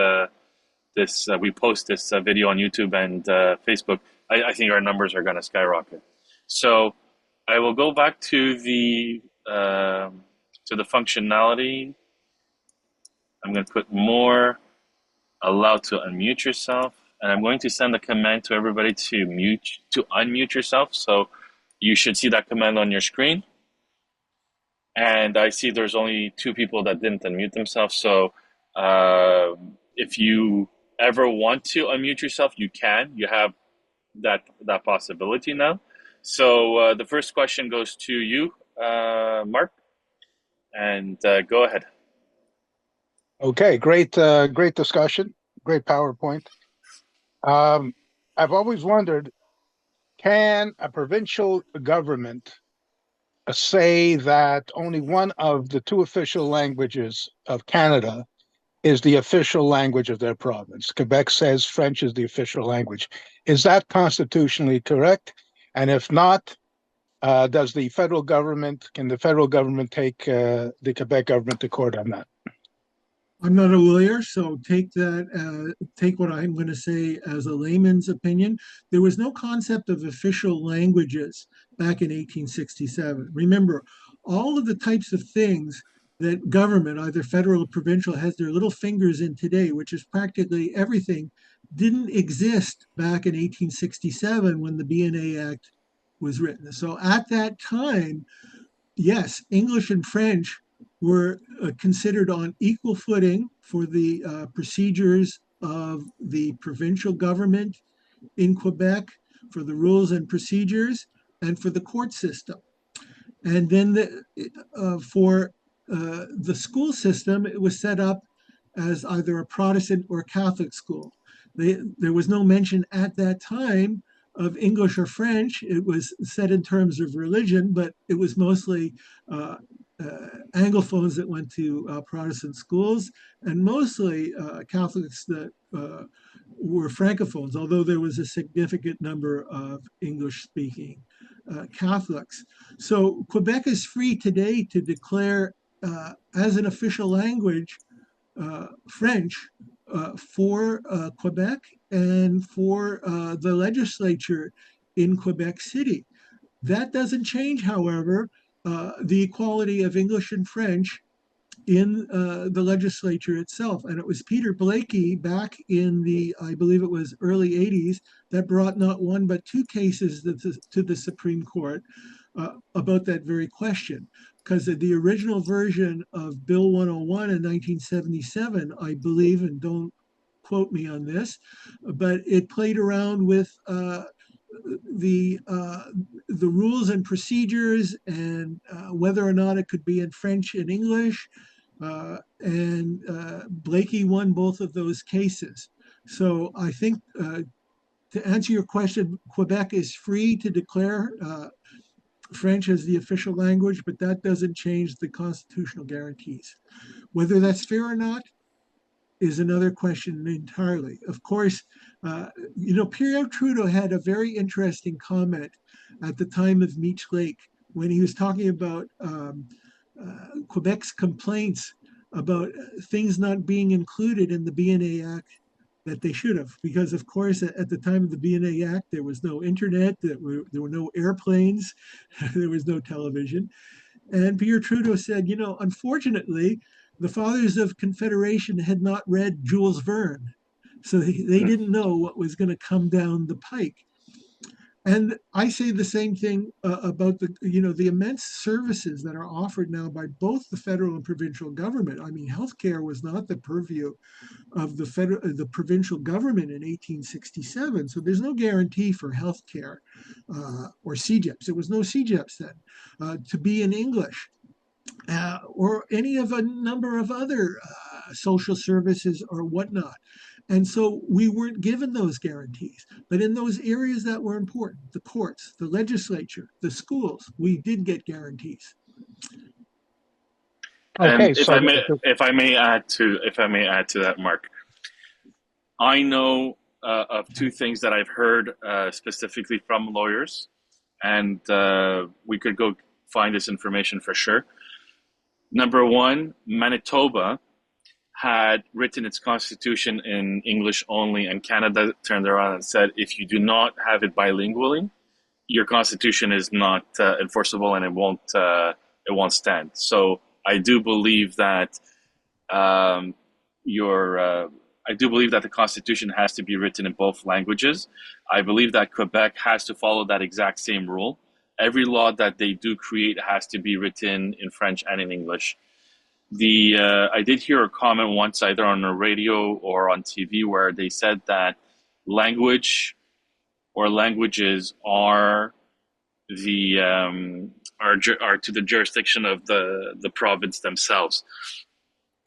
this video on YouTube and Facebook, I think our numbers are going to skyrocket. So I will go back to the functionality. I'm going to put more, allow to unmute yourself, and I'm going to send a command to everybody to unmute yourself. So you should see that command on your screen. And I see there's only 2 people that didn't unmute themselves. So if you ever want to unmute yourself, you can. You have that possibility now. So the first question goes to you, Mark, and go ahead. Okay, great discussion, great PowerPoint. I've always wondered, can a provincial government say that only one of the two official languages of Canada is the official language of their province? Quebec says French is the official language. Is that constitutionally correct? And if not, can the federal government take the Quebec government to court on that? I'm not a lawyer, so take what I'm going to say as a layman's opinion. There was no concept of official languages back in 1867. Remember, all of the types of things that government, either federal or provincial, has their little fingers in today, which is practically everything, didn't exist back in 1867 when the BNA Act was written. So at that time, yes, English and French were considered on equal footing for the procedures of the provincial government in Quebec, for the rules and procedures, and for the court system. And then for the school system, it was set up as either a Protestant or Catholic school. There was no mention at that time of English or French. It was set in terms of religion, but it was mostly Anglophones that went to Protestant schools, and mostly Catholics that were Francophones, although there was a significant number of English-speaking Catholics. So Quebec is free today to declare as an official language French for Quebec and for the legislature in Quebec City. That doesn't change, however, the equality of English and French in the legislature itself. And it was Peter Blakey back in the, I believe it was early 80s, that brought not one but two cases to the Supreme Court about that very question. Because the original version of Bill 101 in 1977, I believe, and don't quote me on this, but it played around with the rules and procedures and whether or not it could be in French and English. And Blakey won both of those cases. So I think to answer your question, Quebec is free to declare French as the official language, but that doesn't change the constitutional guarantees. Whether that's fair or not is another question entirely. Of course, Pierre Trudeau had a very interesting comment at the time of Meech Lake when he was talking about Quebec's complaints about things not being included in the BNA Act that they should have, because of course at the time of the BNA Act there was no internet, there were no airplanes, there was no television, and Pierre Trudeau said, unfortunately, the fathers of Confederation had not read Jules Verne, so they didn't know what was going to come down the pike. And I say the same thing about the immense services that are offered now by both the federal and provincial government. I mean, healthcare was not the purview of the provincial government in 1867, so there's no guarantee for healthcare or CGEPs. There was no CGEPs then to be in English. Or any of a number of other social services or whatnot. And so we weren't given those guarantees. But in those areas that were important, the courts, the legislature, the schools, we did get guarantees. Okay, and if I may add to that, Mark, I know of two things that I've heard specifically from lawyers, and we could go find this information for sure. Number one, Manitoba had written its constitution in English only, and Canada turned around and said, if you do not have it bilingually, your constitution is not enforceable and it won't stand. So I do believe that the constitution has to be written in both languages. I believe that Quebec has to follow that exact same rule. Every law that they do create has to be written in French and in English. I did hear a comment once, either on the radio or on TV, where they said that language or languages are are to the jurisdiction of the province themselves.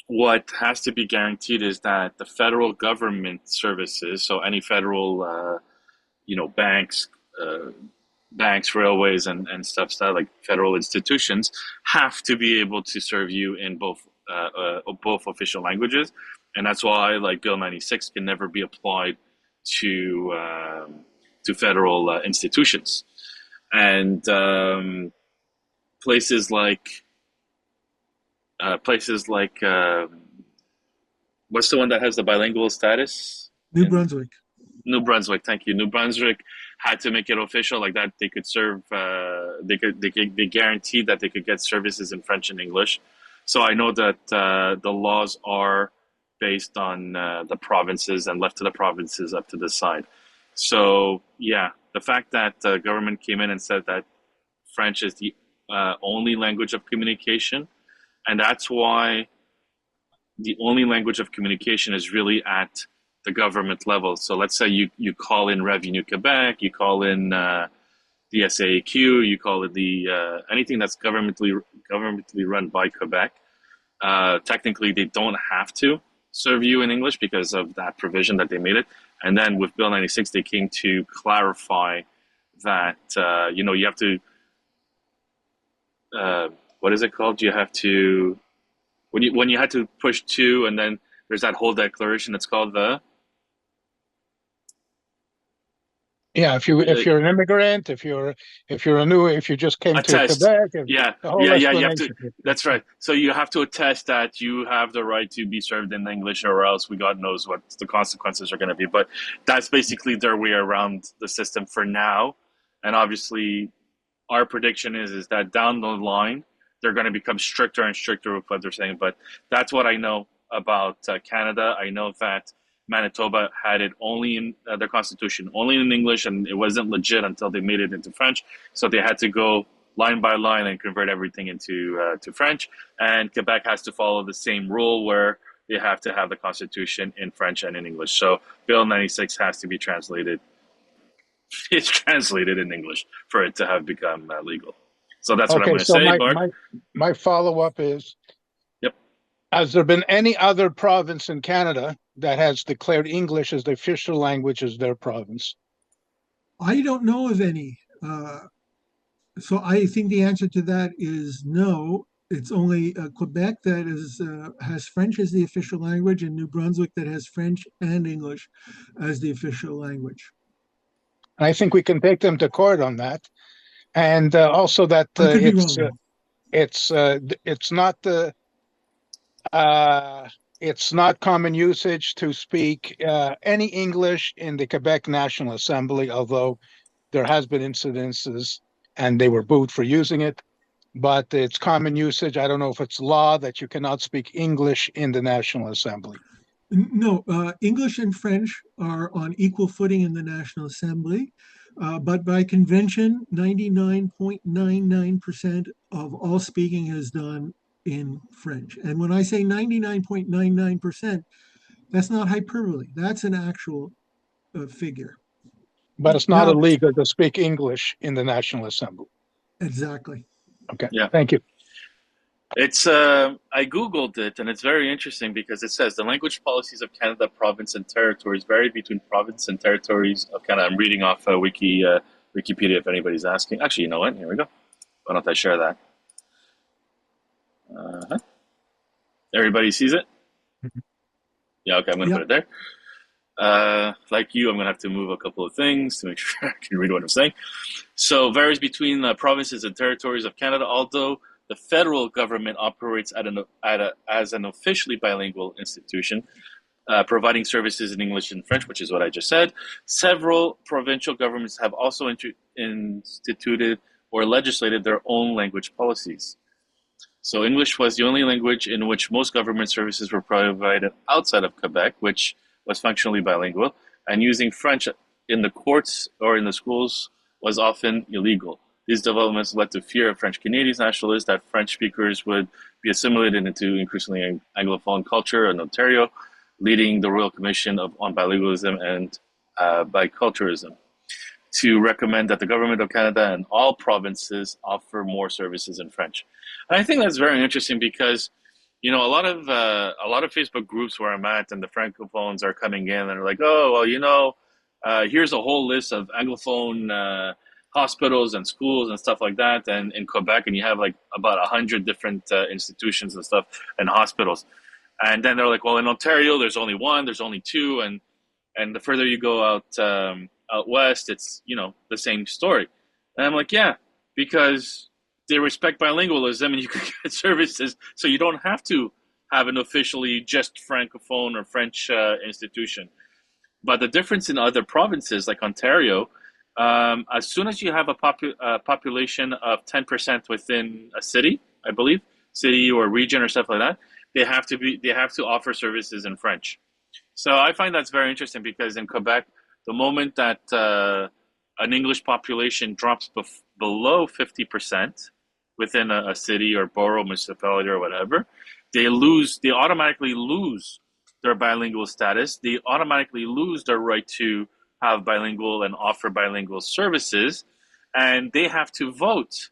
What has to be guaranteed is that the federal government services, so any federal, banks, uh, railways, and stuff, like federal institutions, have to be able to serve you in both official languages, and that's why, like, Bill 96 can never be applied to federal institutions, and places like what's the one that has the bilingual status? New Brunswick. New Brunswick, thank you. New Brunswick had to make it official, like that they could serve. They guaranteed that they could get services in French and English. So I know that the laws are based on the provinces and left to the provinces up to decide. So yeah, the fact that the government came in and said that French is the only language of communication, and that's why the only language of communication is really at the government level. So let's say you call in Revenue Quebec, you call in the SAQ, you call it the anything that's governmentally run by Quebec. Technically, they don't have to serve you in English because of that provision that they made it. And then with Bill 96, they came to clarify that you have to what is it called? You have to when you had to push two, and then there's that whole declaration. It's called the if you're an immigrant, if you just came to Quebec, yeah, you have to. That's right. So you have to attest that you have the right to be served in English, or else God knows what the consequences are going to be. But that's basically their way around the system for now. And obviously, our prediction is that down the line they're going to become stricter and stricter with what they're saying. But that's what I know about Canada. I know that Manitoba had it only in their constitution, only in English, and it wasn't legit until they made it into French. So they had to go line by line and convert everything into to French. And Quebec has to follow the same rule, where they have to have the constitution in French and in English. So Bill 96 has to be translated. It's translated in English for it to have become legal. So that's what I'm going to say, Mark. My follow-up is, yep. Has there been any other province in Canada that has declared English as the official language as their province? I don't know of any. So I think the answer to that is no. It's only Quebec that has French as the official language, and New Brunswick that has French and English as the official language. I think we can take them to court on that. And also that it's not common usage to speak any English in the Quebec National Assembly, although there has been incidences and they were booed for using it. But it's common usage. I don't know if it's law that you cannot speak English in the National Assembly. No, English and French are on equal footing in the National Assembly. But by convention, 99.99% of all speaking is done in French. And when I say 99.99%, that's not hyperbole. That's an actual figure. But it's not illegal to speak English in the National Assembly. Exactly. Okay. Yeah. Thank you. It's I Googled it, and it's very interesting because it says the language policies of Canada, province, and territories vary between province and territories of Canada. I'm reading off Wikipedia if anybody's asking. Actually, you know what? Here we go. Why don't I share that? Everybody sees it? Yeah, okay, I'm going to put it there. Like you, I'm going to have to move a couple of things to make sure I can read what I'm saying. So, varies between provinces and territories of Canada, although the federal government operates as an officially bilingual institution, providing services in English and French, which is what I just said. Several provincial governments have also instituted or legislated their own language policies. So English was the only language in which most government services were provided outside of Quebec, which was functionally bilingual, and using French in the courts or in the schools was often illegal. These developments led to fear of French Canadians nationalists that French speakers would be assimilated into increasingly Anglophone culture in Ontario, leading the Royal Commission on Bilingualism and Biculturalism to recommend that the Government of Canada and all provinces offer more services in French. And I think that's very interesting because, a lot of Facebook groups where I'm at and the Francophones are coming in and they're like, oh, well, here's a whole list of Anglophone hospitals and schools and stuff like that, and in Quebec, and you have like about 100 different institutions and stuff and hospitals. And then they're like, well, in Ontario, there's only one, there's only two, and the further you go out west, it's the same story. And I'm like, yeah, because they respect bilingualism, and you can get services, so you don't have to have an officially just Francophone or French institution. But the difference in other provinces like Ontario, as soon as you have a population of 10% within a city, I believe, city or region or stuff like that, they have to offer services in French. So I find that's very interesting because in Quebec, the moment that an English population drops below 50% within a city or borough, municipality or whatever, they automatically lose their bilingual status. They automatically lose their right to have bilingual and offer bilingual services, and they have to vote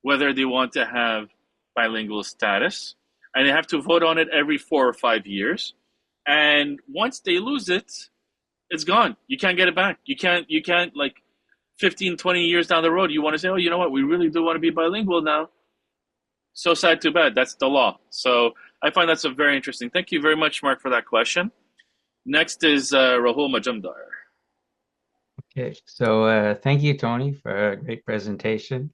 whether they want to have bilingual status, and they have to vote on it every 4 or 5 years. And once they lose it, it's gone. You can't get it back. You can't like 15, 20 years down the road, you want to say, oh, you know what, we really do want to be bilingual now. So sad, too bad. That's the law. So I find that's a very interesting. Thank you very much, Mark, for that question. Next is Rahul Majumdar. Okay, so thank you, Tony, for a great presentation.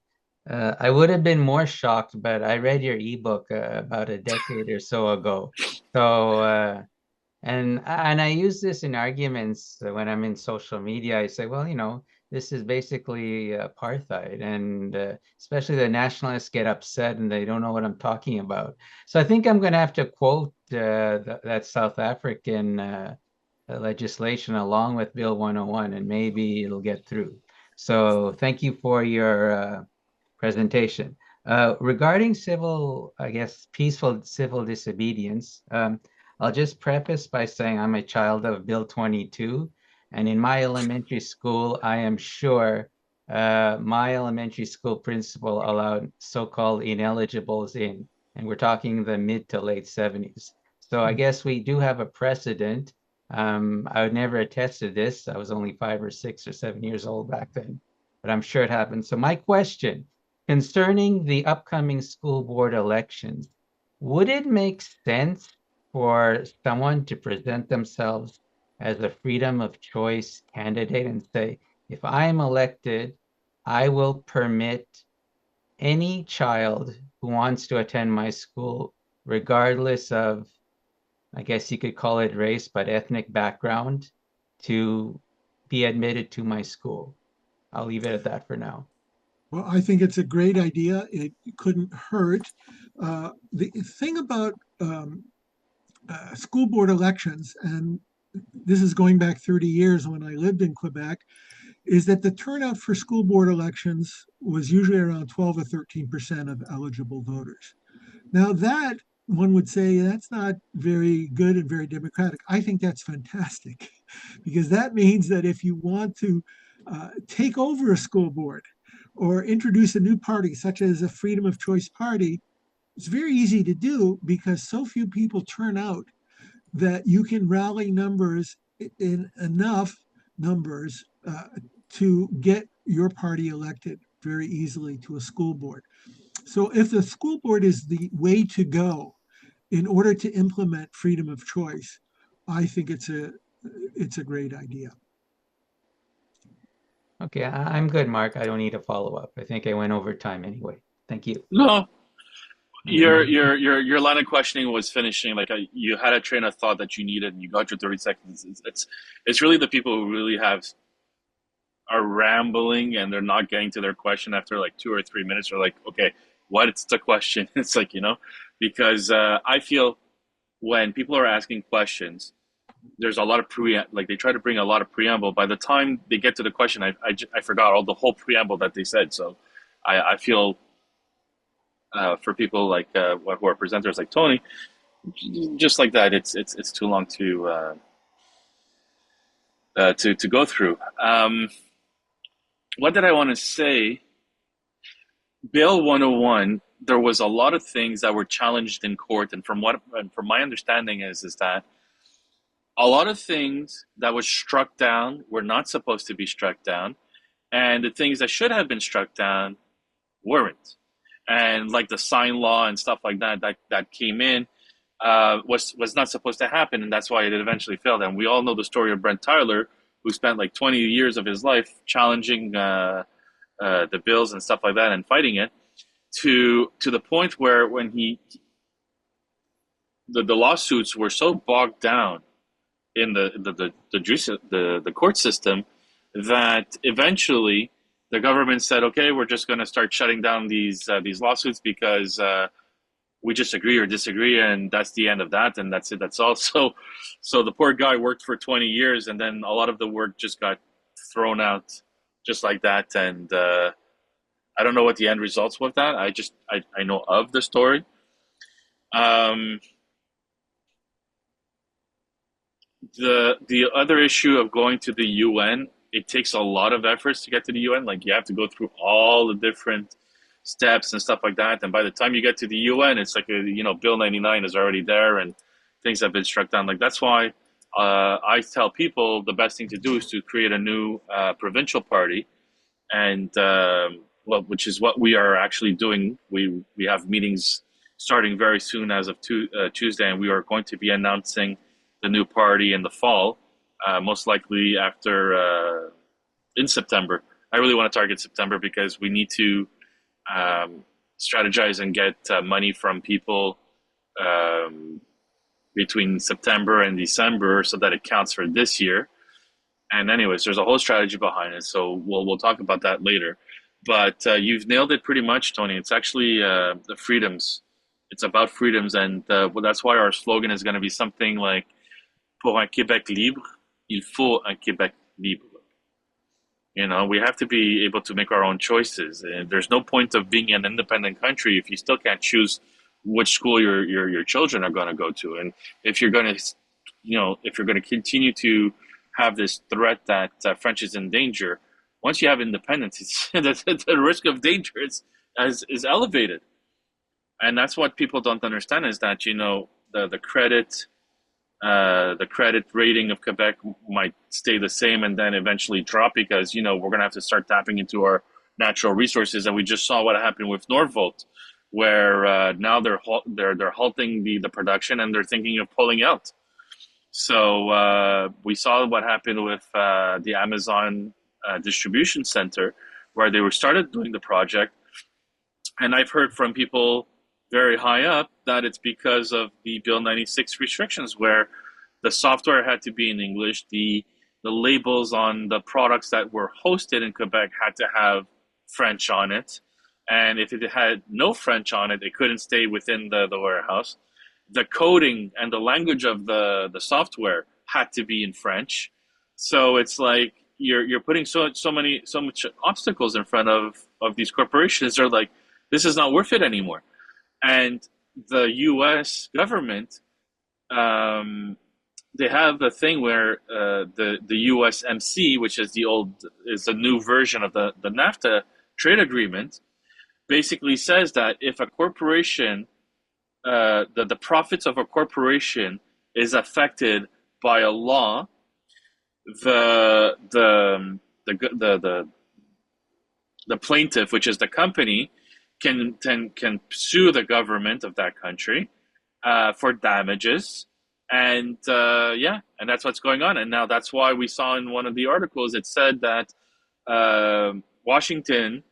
I would have been more shocked, but I read your ebook about a decade or so ago. So, and I use this in arguments when I'm in social media. I say, well, this is basically apartheid, and especially the nationalists get upset and they don't know what I'm talking about. So I think I'm going to have to quote that South African legislation along with Bill 101, and maybe it'll get through. So thank you for your presentation. Regarding peaceful civil disobedience, I'll just preface by saying I'm a child of Bill 22, and in my elementary school, I am sure my elementary school principal allowed so-called ineligibles in, and we're talking the mid to late 70s. So I guess we do have a precedent. I would never attest to this. I was only 5 or 6 or 7 years old back then, but I'm sure it happened. So my question concerning the upcoming school board elections, would it make sense for someone to present themselves as a freedom of choice candidate and say, if I'm elected, I will permit any child who wants to attend my school, regardless of, I guess you could call it race, but ethnic background, to be admitted to my school? I'll leave it at that for now. Well, I think it's a great idea. It couldn't hurt. The thing about school board elections, and this is going back 30 years when I lived in Quebec, is that the turnout for school board elections was usually around 12 or 13% of eligible voters. Now that, one would say, that's not very good and very democratic. I think that's fantastic, because that means that if you want to take over a school board or introduce a new party, such as a freedom of choice party, it's very easy to do because so few people turn out that you can rally numbers in enough numbers to get your party elected very easily to a school board. So if the school board is the way to go in order to implement freedom of choice, I think it's a great idea. Okay, I'm good, Mark. I don't need a follow-up. I think I went over time anyway. Thank you. No, your line of questioning was finishing. Like you had a train of thought that you needed, and you got your 30 seconds. It's really the people who really are rambling and they're not getting to their question after like 2 or 3 minutes. Or like, okay, what's the question? It's like, because I feel when people are asking questions, there's a lot of they try to bring a lot of preamble. By the time they get to the question, I forgot the whole preamble that they said. So I feel for people like who are presenters like Tony, just like that, it's too long to go through. What did I want to say? Bill 101. There was a lot of things that were challenged in court, and from my understanding is that a lot of things that was struck down were not supposed to be struck down, and the things that should have been struck down weren't. And like the sign law and stuff like that came in was not supposed to happen, and that's why it eventually failed. And we all know the story of Brent Tyler, who spent like 20 years of his life challenging the bills and stuff like that and fighting it to the point where when the lawsuits were so bogged down in the court system that eventually the government said, okay, we're just going to start shutting down these lawsuits because we just agree or disagree, and that's the end of that, and that's it, that's all. So the poor guy worked for 20 years, and then a lot of the work just got thrown out just like that, and I don't know what the end results with that. I know of the story. The other issue of going to the UN, it takes a lot of efforts to get to the UN. Like, you have to go through all the different steps and stuff like that. And by the time you get to the UN, it's like, Bill 99 is already there and things have been struck down. Like, that's why I tell people the best thing to do is to create a new provincial party. And, which is what we are actually doing. We have meetings starting very soon as of Tuesday, and we are going to be announcing the new party in the fall, most likely after in September. I really want to target September because we need to strategize and get money from people between September and December so that it counts for this year. And anyways, there's a whole strategy behind it, so we'll talk about that later. But you've nailed it pretty much, Tony. It's actually the freedoms. It's about freedoms, and that's why our slogan is going to be something like "Pour un Québec libre, il faut un Québec libre." We have to be able to make our own choices. And there's no point of being an independent country if you still can't choose which school your children are going to go to. And if you're going to continue to have this threat that French is in danger, once you have independence, the risk of danger is elevated. And that's what people don't understand is that, the credit rating of Quebec might stay the same and then eventually drop because, we're going to have to start tapping into our natural resources. And we just saw what happened with Northvolt, where now they're halting the production and they're thinking of pulling out. So we saw what happened with the Amazon distribution center, where they started doing the project. And I've heard from people very high up that it's because of the Bill 96 restrictions, where the software had to be in English, the labels on the products that were hosted in Quebec had to have French on it, and if it had no French on it, it couldn't stay within the warehouse. The coding and the language of the software had to be in French. So it's like you're putting so much obstacles in front of these corporations. They're like, this is not worth it anymore. And the U.S. government, they have a thing where the USMC, which is the new version of the NAFTA trade agreement, basically says that if a corporation, the profits of a corporation is affected by a law, the plaintiff, which is the company, can sue the government of that country for damages, and and that's what's going on. And now that's why we saw in one of the articles it said that Washington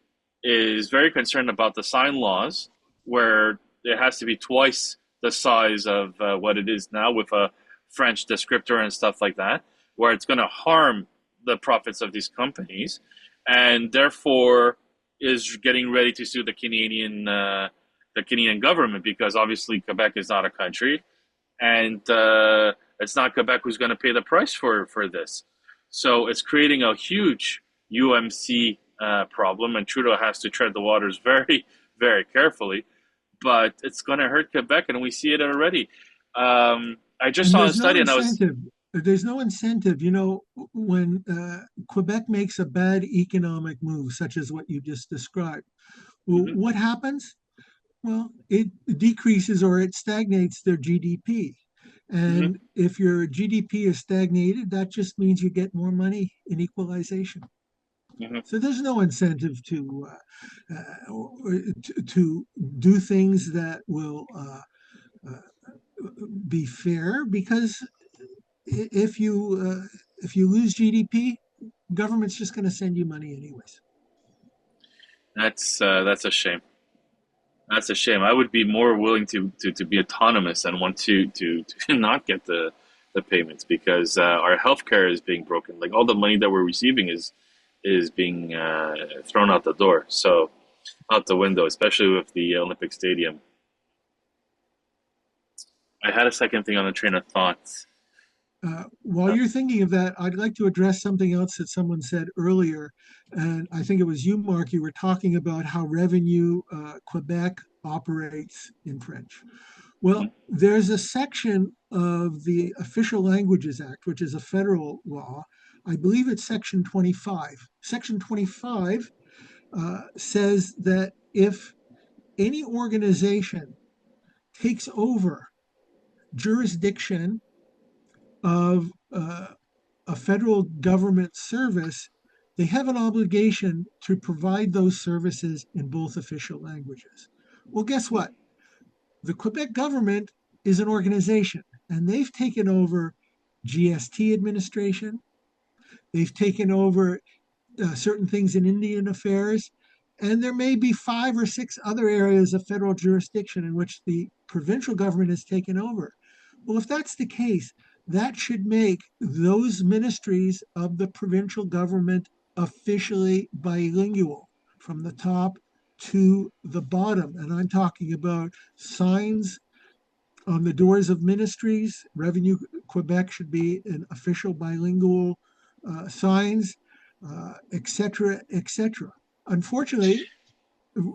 is very concerned about the sign laws, where it has to be twice the size of what it is now with a French descriptor and stuff like that, where it's going to harm the profits of these companies, and therefore is getting ready to sue the Canadian government, because obviously Quebec is not a country, and it's not Quebec who's going to pay the price for this. So it's creating a huge UMC problem, and Trudeau has to tread the waters very, very carefully. But it's going to hurt Quebec, and we see it already. I just And saw a there's no study, and I was. incentive. There's no incentive. You know, when Quebec makes a bad economic move, such as what you just described, well, Mhm, what happens? Well, it decreases or it stagnates their GDP. mhm, And if your GDP is stagnated, that just means you get more money in equalization. mhm. So there's no incentive to do things that will uh, be fair, because if you lose GDP, government's just going to send you money anyways. That's a shame. That's a shame. I would be more willing to be autonomous and want to not get the payments because our healthcare is being broken. Like all the money that we're receiving is being thrown out the door, so out the window, especially with the Olympic Stadium. I had a second thing on the train of thought. While you're thinking of that, I'd like to address something else that someone said earlier. And I think it was you, Mark. You were talking about how revenue Quebec operates in French. Well, Mhm. there's a section of the Official Languages Act, which is a federal law. I believe it's Section 25. Section 25 says that if any organization takes over jurisdiction of a federal government service, they have an obligation to provide those services in both official languages. Well, guess what? The Quebec government is an organization, and they've taken over GST administration. They've taken over certain things in Indian affairs, and there may be 5 or 6 other areas of federal jurisdiction in which the provincial government has taken over. Well, if that's the case, that should make those ministries of the provincial government officially bilingual from the top to the bottom. And I'm talking about signs on the doors of ministries. Revenue Quebec should be an official bilingual signs, etc., etc. Unfortunately,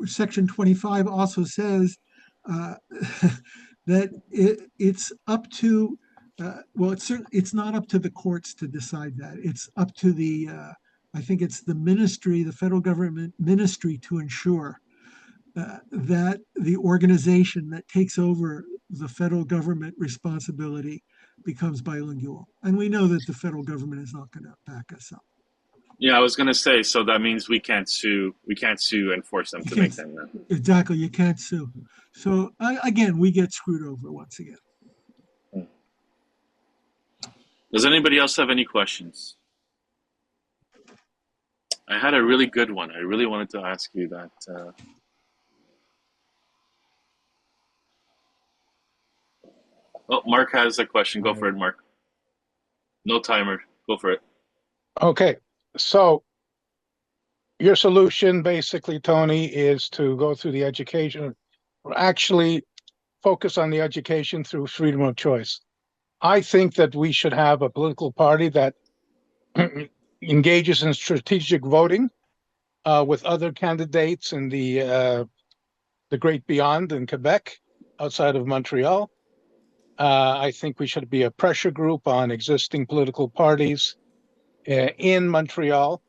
Section 25 also says uh, that it's up to, well, it's not up to the courts to decide that. It's up to I think it's the ministry, the federal government ministry, to ensure that the organization that takes over the federal government responsibility becomes bilingual. And we know that the federal government is not going to back us up. Yeah, I was gonna say. So that means we can't sue. We can't sue and force them You to can't, make them. exactly, you can't sue. So again, we get screwed over once again. Does anybody else have any questions? I had a really good one. I really wanted to ask you that. Oh, Mark has a question. Go for it, Mark. No timer. Go for it. Okay, so your solution basically, Tony, is to go through the education, or actually focus on the education through freedom of choice. I think that we should have a political party that engages in strategic voting with other candidates in the great beyond in Quebec, outside of Montreal. I think we should be a pressure group on existing political parties in Montreal,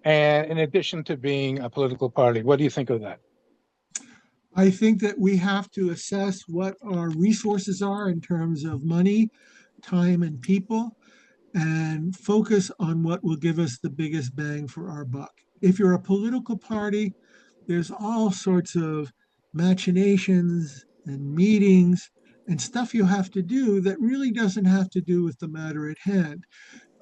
and in addition to being a political party. What do you think of that? I think that we have to assess what our resources are in terms of money, time, and people, and focus on what will give us the biggest bang for our buck. If you're a political party, there's all sorts of machinations and meetings and stuff you have to do that really doesn't have to do with the matter at hand.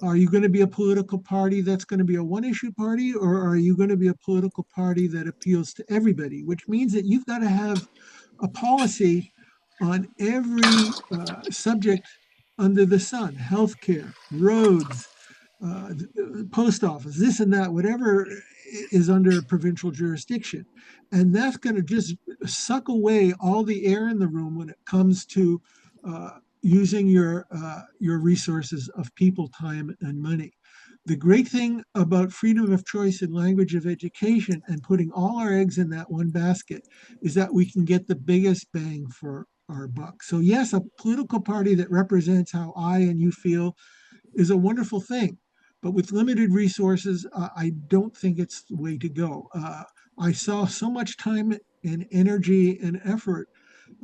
Are you going to be a political party that's going to be a one issue party, or are you going to be a political party that appeals to everybody? Which means that you've got to have a policy on every subject under the sun: healthcare, roads, post office, this and that, whatever is under provincial jurisdiction. And that's going to just suck away all the air in the room when it comes to using your resources of people, time, and money. The great thing about freedom of choice in language of education and putting all our eggs in that one basket is that we can get the biggest bang for our buck. So yes, a political party that represents how I and you feel is a wonderful thing. But with limited resources, I don't think it's the way to go. I saw so much time and energy and effort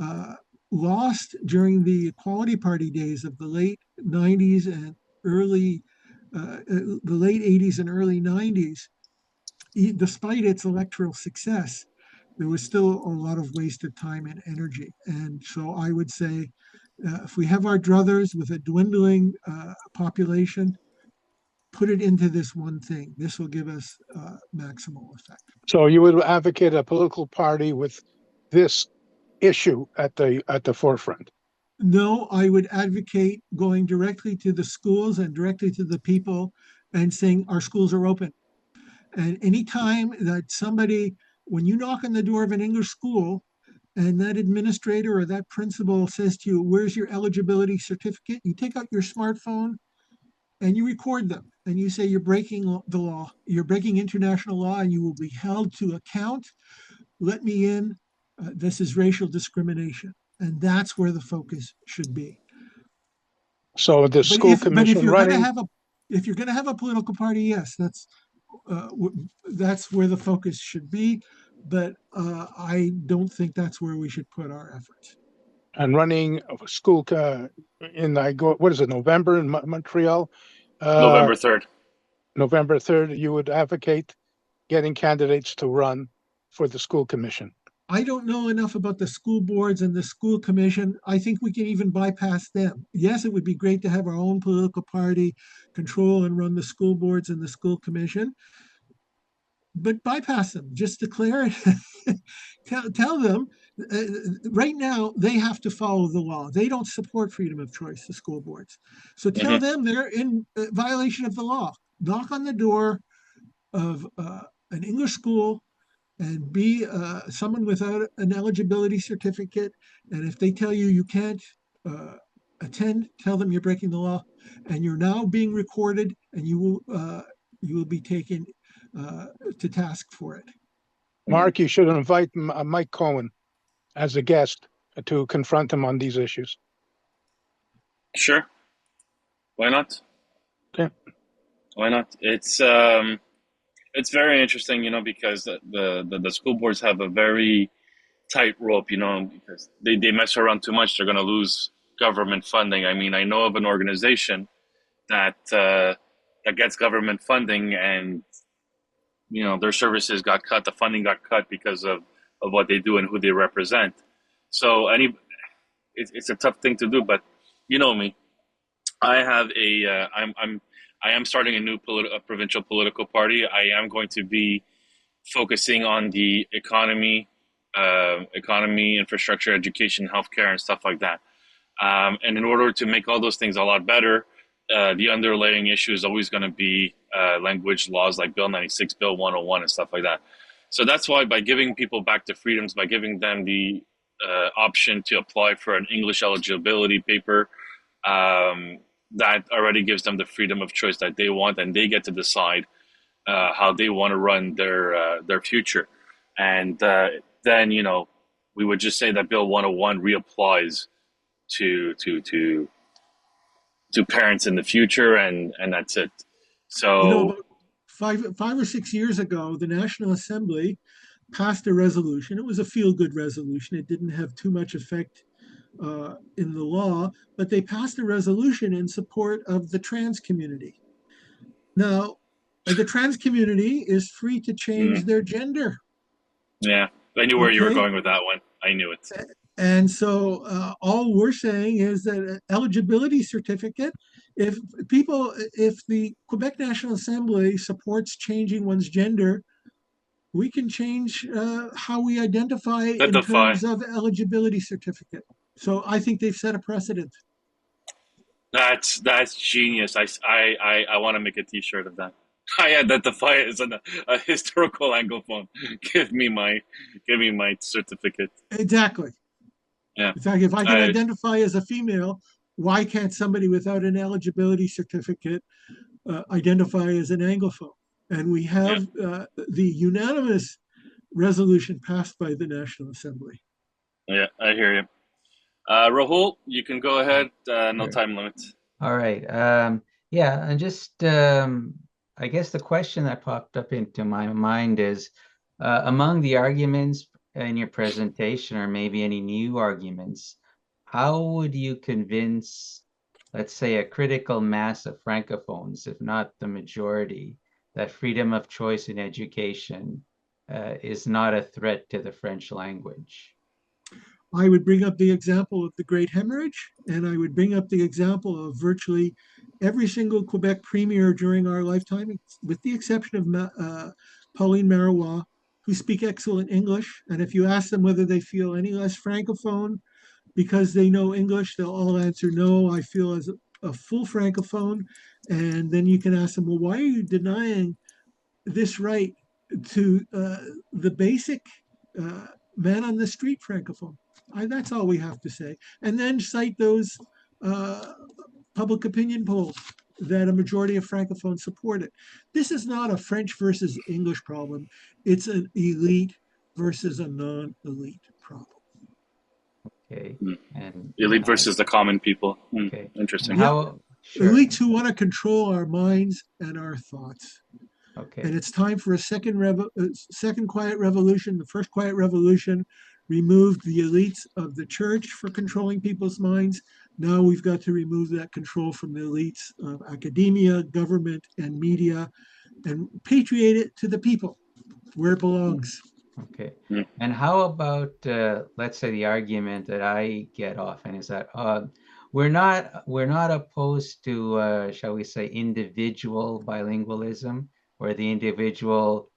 uh, lost during the Equality Party days of the late 90s and early, the late 80s and early 90s. Despite its electoral success, there was still a lot of wasted time and energy. And so I would say, if we have our druthers with a dwindling population, put it into this one thing. This will give us maximal effect. So you would advocate a political party with this issue at the forefront? No, I would advocate going directly to the schools and directly to the people and saying our schools are open. And anytime that somebody, when you knock on the door of an English school and that administrator or that principal says to you, where's your eligibility certificate? You take out your smartphone and you record them and you say you're breaking the law, you're breaking international law, and you will be held to account. Let me in. This is racial discrimination. And that's where the focus should be. So the school commission running. If you're going to have a political party, yes, that's where the focus should be. But I don't think that's where we should put our efforts. And running a school what is it, November in Montreal? November 3rd. November 3rd, you would advocate getting candidates to run for the school commission? I don't know enough about the school boards and the school commission. I think we can even bypass them. Yes, it would be great to have our own political party control and run the school boards and the school commission, but bypass them. Just declare it. tell them right now they have to follow the law. They don't support freedom of choice, the school boards. So tell them they're in violation of the law. Knock on the door of an English school and be someone without an eligibility certificate. And if they tell you you can't attend, tell them you're breaking the law, and you're now being recorded, and you will be taken to task for it. Mark, you should invite Mike Cohen as a guest to confront him on these issues. Sure. Why not? Okay. Why not? It's very interesting, because the school boards have a very tight rope, because they mess around too much, they're going to lose government funding. I mean, I know of an organization that gets government funding, and their services got cut, the funding got cut because of what they do and who they represent. So it's a tough thing to do, but you know me, I have I am starting a new provincial political party. I am going to be focusing on the economy, infrastructure, education, healthcare, and stuff like that. And in order to make all those things a lot better, the underlying issue is always going to be language laws like Bill 96, Bill 101, and stuff like that. So that's why by giving people back the freedoms, by giving them the option to apply for an English eligibility paper, that already gives them the freedom of choice that they want, and they get to decide how they want to run their future. And then we would just say that Bill 101 reapplies to parents in the future, and that's it. So about five or 6 years ago, the National Assembly passed a resolution. It was a feel-good resolution. It didn't have too much effect in the law, but they passed a resolution in support of the trans community. Now, the trans community is free to change their gender. Yeah, I knew where you were going with that one. I knew it. And so all we're saying is that an eligibility certificate, if the Quebec National Assembly supports changing one's gender, we can change how we identify in terms of eligibility certificate. So I think they've set a precedent. That's genius. I want to make a T-shirt of that. I identify as a historical anglophone. Give me my certificate. Exactly. Yeah. Exactly. If I can identify as a female, why can't somebody without an eligibility certificate identify as an Anglophone. And we have the unanimous resolution passed by the National Assembly. Yeah, I hear you. Rahul, you can go ahead. No Sure. time limit. All right. Yeah, and just I guess the question that popped up into my mind is among the arguments in your presentation, or maybe any new arguments, how would you convince, let's say, a critical mass of francophones, if not the majority, that freedom of choice in education is not a threat to the French language? I would bring up the example of the Great Hemorrhage, and I would bring up the example of virtually every single Quebec premier during our lifetime, with the exception of Pauline Marois, who speak excellent English. And if you ask them whether they feel any less francophone because they know English, they'll all answer, no, I feel as a full francophone. And then you can ask them, well, why are you denying this right to the basic man on the street francophone? That's all we have to say. And then cite those public opinion polls that a majority of francophones support it. This is not a French versus English problem. It's an elite versus a non-elite problem. Okay. And Elite versus the common people. okay. Interesting. And how, sure. Elites who want to control our minds and our thoughts. Okay. And it's time for a second quiet revolution. The first quiet revolution removed the elites of the church for controlling people's minds. Now we've got to remove that control from the elites of academia, government, and media, and repatriate it to the people where it belongs. Okay. And how about, let's say, the argument that I get often is that we're not opposed to, shall we say, individual bilingualism, where the individual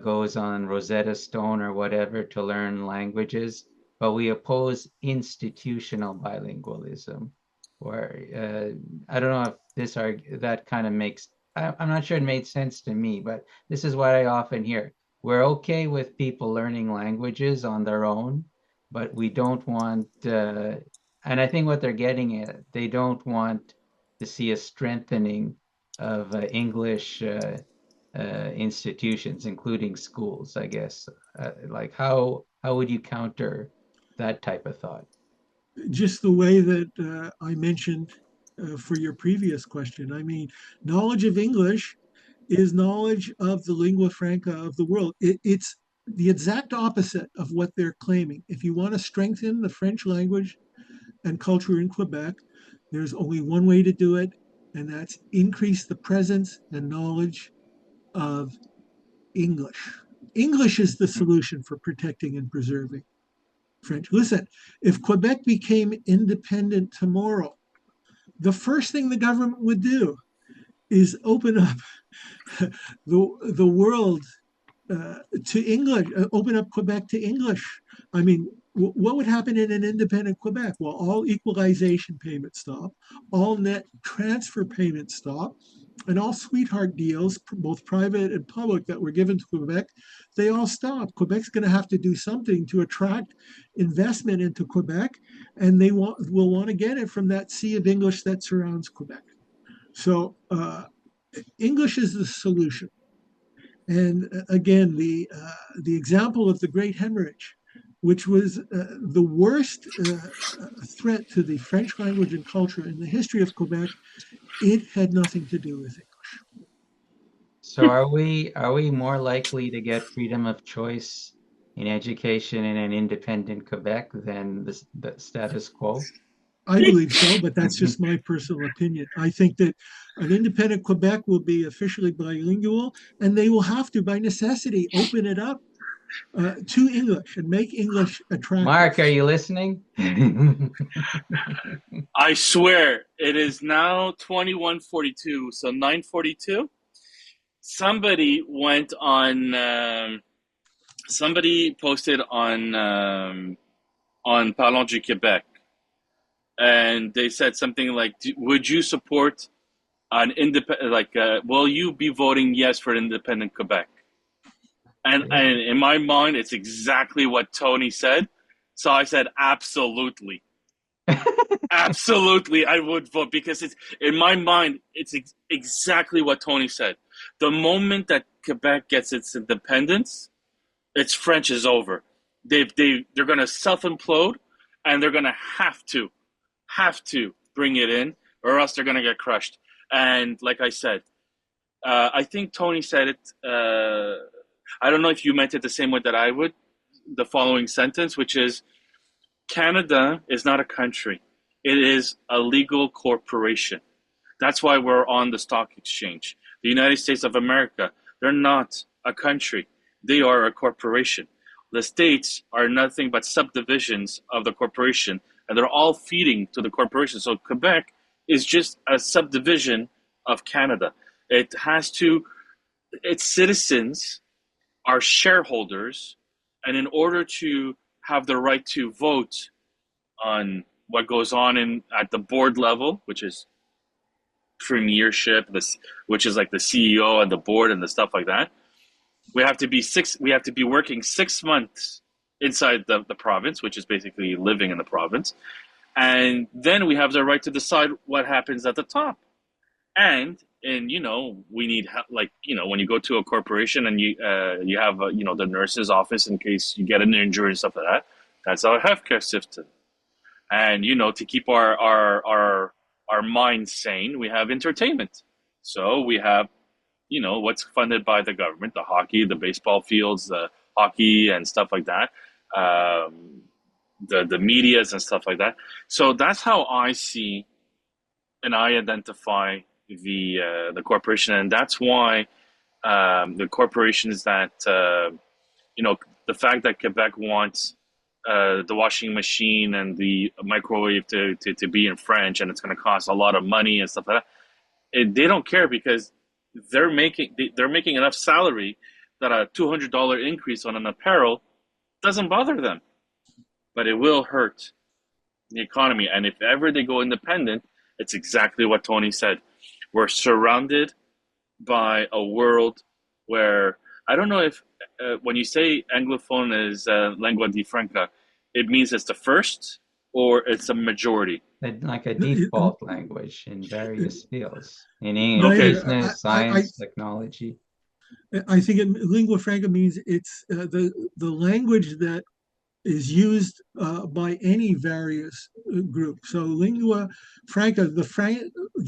goes on Rosetta Stone or whatever to learn languages, but we oppose institutional bilingualism. Where I don't know if that kind of makes, I'm not sure it made sense to me, but this is what I often hear. We're okay with people learning languages on their own, but we don't want, and I think what they're getting at, they don't want to see a strengthening of English institutions, including schools, I guess. Like how would you counter that type of thought? Just the way that I mentioned for your previous question. I mean, knowledge of English is knowledge of the lingua franca of the world. It's the exact opposite of what they're claiming. If you want to strengthen the French language and culture in Quebec, there's only one way to do it, and that's increase the presence and knowledge of English. English is the solution for protecting and preserving French. Listen, if Quebec became independent tomorrow, the first thing the government would do is open up the world to English, open up Quebec to English. I mean, what would happen in an independent Quebec? Well, all equalization payments stop, all net transfer payments stop, and all sweetheart deals, both private and public, that were given to Quebec, they all stop. Quebec's going to have to do something to attract investment into Quebec, and they will want to get it from that sea of English that surrounds Quebec. So English is the solution. And again, the example of the Great Hemorrhage, which was the worst threat to the French language and culture in the history of Quebec, it had nothing to do with English. So are we more likely to get freedom of choice in education in an independent Quebec than the status quo? I believe so, but that's just my personal opinion. I think that an independent Quebec will be officially bilingual, and they will have to, by necessity, open it up to English and make English attractive. Mark, are you listening? I swear it is now 21:42, so 9:42. Somebody went on. Somebody posted on Parlons Du Québec, and they said something like, "Would you support an independent? Like, will you be voting yes for independent Quebec?" And in my mind, it's exactly what Tony said. So I said, absolutely. Absolutely, I would vote because it's in my mind. It's exactly what Tony said. The moment that Quebec gets its independence, its French is over. They're going to self implode, and they're going to have to bring it in, or else they're going to get crushed. And like I said, I think Tony said it. I don't know if you meant it the same way that I would. The following sentence, which is Canada is not a country. It is a legal corporation. That's why we're on the stock exchange. The United States of America, they're not a country. They are a corporation. The states are nothing but subdivisions of the corporation, and they're all feeding to the corporation. So Quebec is just a subdivision of Canada. Its citizens are shareholders, and in order to have the right to vote on what goes on at the board level, which is premiership, which is like the CEO and the board and the stuff like that, we have to be working 6 months inside the province, which is basically living in the province, and then we have the right to decide what happens at the top. And we need when you go to a corporation and you have the nurse's office in case you get an injury and stuff like that. That's our healthcare system. And to keep our minds sane, we have entertainment. So we have what's funded by the government: the hockey, the baseball fields, the hockey and stuff like that, the medias and stuff like that. So that's how I see and I identify the corporation, and that's why the corporations that the fact that Quebec wants the washing machine and the microwave to be in French, and it's going to cost a lot of money and stuff like that. They don't care because they're making enough salary that a $200 increase on an apparel doesn't bother them, but it will hurt the economy. And if ever they go independent, it's exactly what Tony said. We're surrounded by a world where I don't know if when you say Anglophone is lingua di franca, it means it's the first or it's a majority. Like a default language in various fields, in English, business, science, technology. I think lingua franca means it's the language that is used by any various group. So lingua franca, the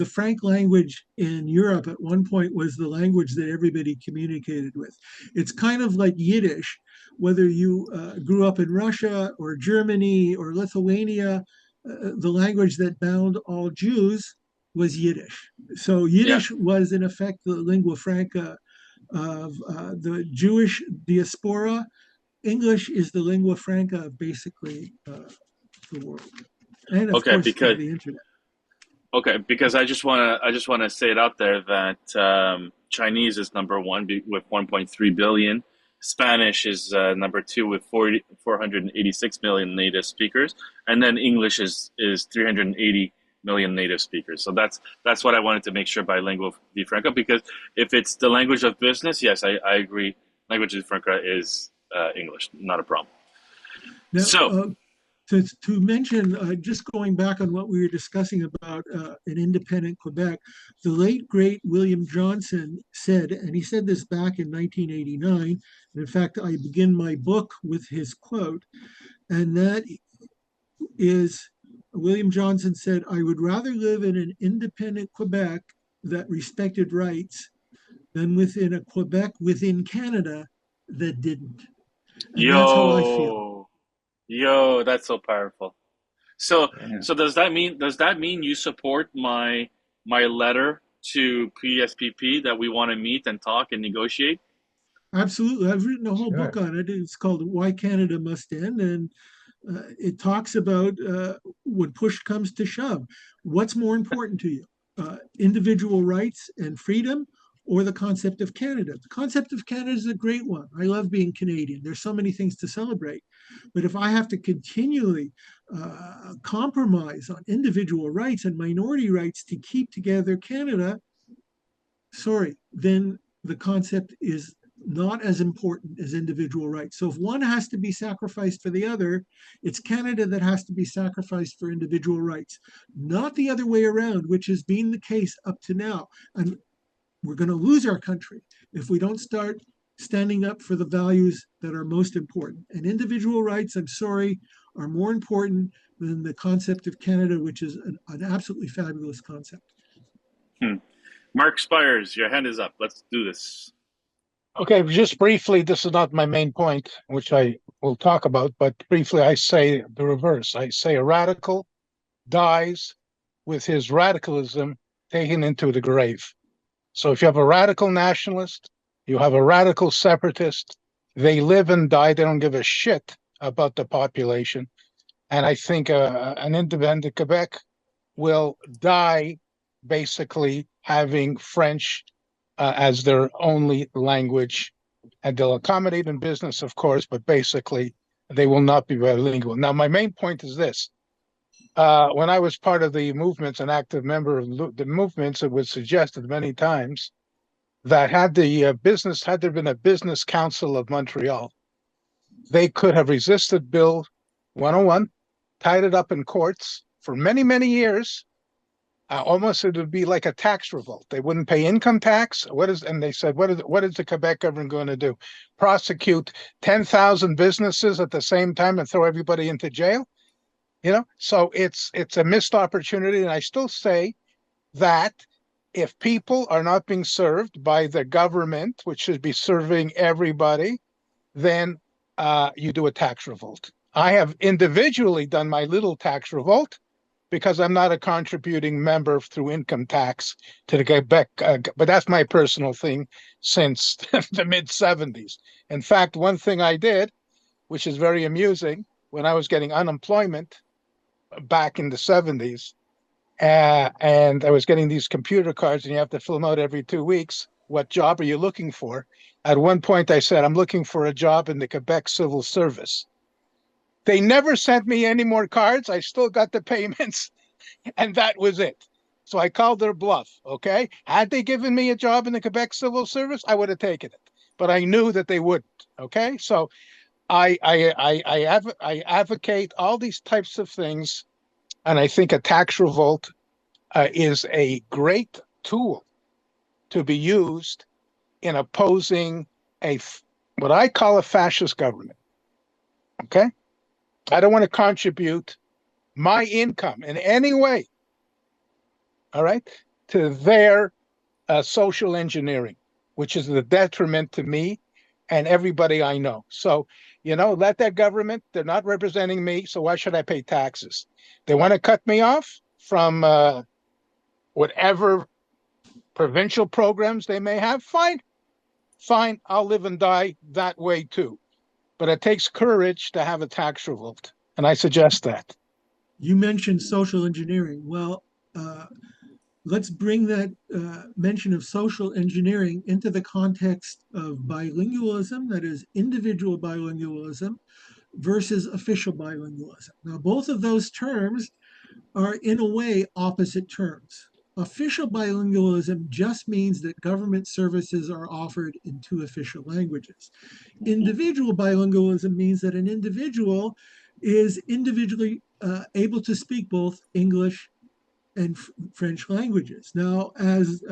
Frank language in Europe at one point was the language that everybody communicated with. It's kind of like Yiddish, whether you grew up in Russia or Germany or Lithuania, the language that bound all Jews was Yiddish. So Yiddish was in effect the lingua franca of the Jewish diaspora. English is the lingua franca of basically the world, and of course the internet. Okay, because I just want to say it out there that Chinese is number one with 1.3 billion. Spanish is number two with 486 million native speakers, and then English is 380 million native speakers. So that's what I wanted to make sure by lingua di franca, because if it's the language of business, yes, I agree. Language di franca is English, not a problem. Now, so to mention, just going back on what we were discussing about an independent Quebec, the late great William Johnson said, and he said this back in 1989, and in fact I begin my book with his quote, and that is, William Johnson said, "I would rather live in an independent Quebec that respected rights than within a Quebec within Canada that didn't." And that's how I feel. Yo, that's so powerful. So does that mean you support my letter to PSPP that we want to meet and talk and negotiate? Absolutely. I've written a whole book on it. It's called Why Canada Must End, and it talks about when push comes to shove, what's more important to you, individual rights and freedom, or the concept of Canada? The concept of Canada is a great one. I love being Canadian. There's so many things to celebrate. But if I have to continually compromise on individual rights and minority rights to keep together Canada, sorry, then the concept is not as important as individual rights. So if one has to be sacrificed for the other, it's Canada that has to be sacrificed for individual rights, not the other way around, which has been the case up to now. And we're going to lose our country if we don't start standing up for the values that are most important. And individual rights, I'm sorry, are more important than the concept of Canada, which is an absolutely fabulous concept. Mark Spires, your hand is up. Let's do this. Okay, just briefly, this is not my main point, which I will talk about, but briefly I say the reverse. I say a radical dies with his radicalism taken into the grave. So if you have a radical nationalist, you have a radical separatist, they live and die. They don't give a shit about the population. And I think an independent Quebec will die basically having French as their only language. And they'll accommodate in business, of course, but basically they will not be bilingual. Now, my main point is this. When I was part of the movements, an active member of the movements, it was suggested many times that had there been a business council of Montreal, they could have resisted Bill 101, tied it up in courts for many, many years. Almost it would be like a tax revolt. They wouldn't pay income tax. And they said, what is the Quebec government going to do? Prosecute 10,000 businesses at the same time and throw everybody into jail? So it's a missed opportunity. And I still say that if people are not being served by the government, which should be serving everybody, then you do a tax revolt. I have individually done my little tax revolt because I'm not a contributing member through income tax to the Quebec, but that's my personal thing since the mid-70s. In fact, one thing I did, which is very amusing, when I was getting unemployment back in the 70s, and I was getting these computer cards, and you have to fill them out every 2 weeks. What job are you looking for? At one point, I said, I'm looking for a job in the Quebec Civil Service. They never sent me any more cards. I still got the payments, and that was it. So I called their bluff, okay? Had they given me a job in the Quebec Civil Service, I would have taken it. But I knew that they wouldn't, okay? So I advocate all these types of things, and I think a tax revolt is a great tool to be used in opposing what I call a fascist government, okay? I don't want to contribute my income in any way, all right, to their social engineering, which is the detriment to me and everybody I know. So, let that government, they're not representing me, so why should I pay taxes? They want to cut me off from whatever provincial programs they may have, fine, I'll live and die that way too. But it takes courage to have a tax revolt, and I suggest that. You mentioned social engineering. Well, let's bring that mention of social engineering into the context of bilingualism, that is individual bilingualism versus official bilingualism. Now, both of those terms are in a way opposite terms. Official bilingualism just means that government services are offered in two official languages. Individual bilingualism means that an individual is individually able to speak both English and French languages. Now, as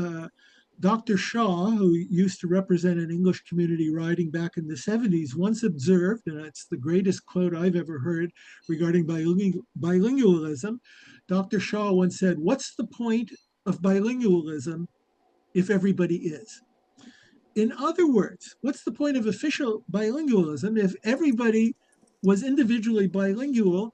Dr. Shaw, who used to represent an English community writing back in the 70s, once observed, and it's the greatest quote I've ever heard regarding bilingualism, Dr. Shaw once said, "What's the point of bilingualism if everybody is?" In other words, what's the point of official bilingualism if everybody was individually bilingual?